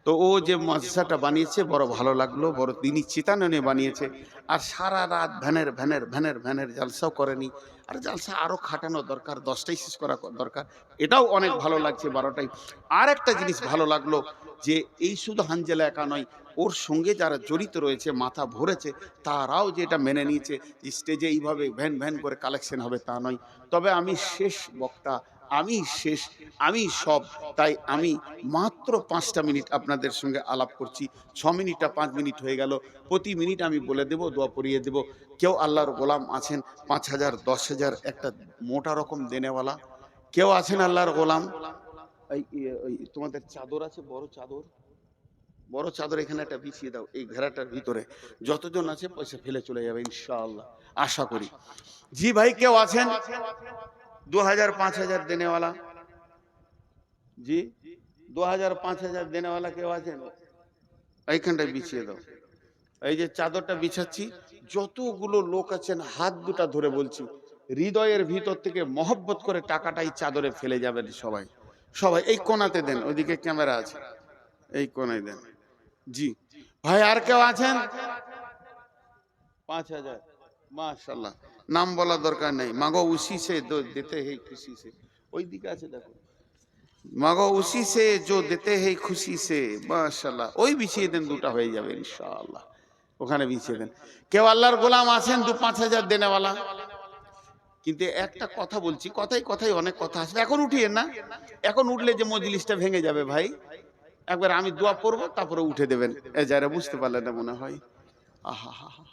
তো ও যে মাদ্রাসাটা বানিয়েছে বড় ভালো লাগলো, বড় দিনই চিতাননে বানিয়েছে। আর সারা রাত ভ্যানের ভ্যানের ভ্যানের ভ্যানের জালসাও করেনি। আর জালসা আরও খাটানো দরকার, 10টায় শেষ করা দরকার। এটাও অনেক ভালো লাগছে 12টায়। আর একটা জিনিস ভালো লাগলো যে এই শুধু হানজেলা একা নয়, ওর সঙ্গে যারা জড়িত রয়েছে মাথা ভরেছে তারাও যে এটা মেনে নিয়েছে স্টেজে এইভাবে ভ্যান ভ্যান করে কালেকশন হবে তা নয়। তবে আমি শেষ বক্তা, আমি শেষ, আমি সব, তাই আমি মাত্র 5টা মিনিট আপনাদের সঙ্গে আলাপ করছি। 6 মিনিটটা 5 মিনিট হয়ে গেল। প্রতি মিনিট আমি বলে দেব, দোয়া পড়িয়ে দেব। কেউ আল্লাহর গোলাম আছেন 5,000 10,000 একটা মোটা রকম দেনেওয়ালা? কেউ আছেন আল্লাহর গোলাম? ওই তোমাদের চাদর আছে, বড় চাদর, বড় চাদর এখানে একটা বিছিয়ে দাও এই ঘেরাটার ভিতরে। যতজন আছে পয়সা ফেলে চলে যাবে ইনশাআল্লাহ, আশা করি। জি ভাই, কেউ আছেন 2000 5000 দেনেওয়ালা? জি, 2000 5000 দেনেওয়ালা কেউ আছেন? এইখানটায় বিছিয়ে দাও। এই যে চাদরটা বিছাচ্ছি, যতগুলো লোক আছেন হাত দুটা ধরে বলছি, হৃদয়ের ভিতর থেকে মহব্বত করে টাকাটাই চাদরে ফেলে যাবেন সবাই। সবাই এই কোণাতে দেন, ওইদিকে ক্যামেরা আছে, এই কোণায় দেন। জি ভাই, আর কেউ আছেন? 5000, মাশাআল্লাহ। নাম বলা দরকার নেই। মাগো উসি সে দো দেতে হে খুশি সে। ওই দিকে আছে দেখো, মাগো উসি সে जो देते हैं खुशी से, মাশাআল্লাহ। ওই বিছিয়ে দেন, দুটা হয়ে যাবে ইনশাআল্লাহ। ওখানে বিছিয়ে দেন। কেউ আল্লাহর গোলাম আছেন 2-5 হাজার দেনেওয়ালা? কিন্তু একটা কথা বলছি, কথাই কথাই অনেক কথা আসবে। এখন উঠিয়েন না, এখন উঠলে যে মজলিসটা ভেঙে যাবে ভাই। একবার আমি দোয়া পড়বো, তারপরে উঠে দেবেন। এ যারা বুঝতে পারলেন না মনে হয়। আহা হা হা।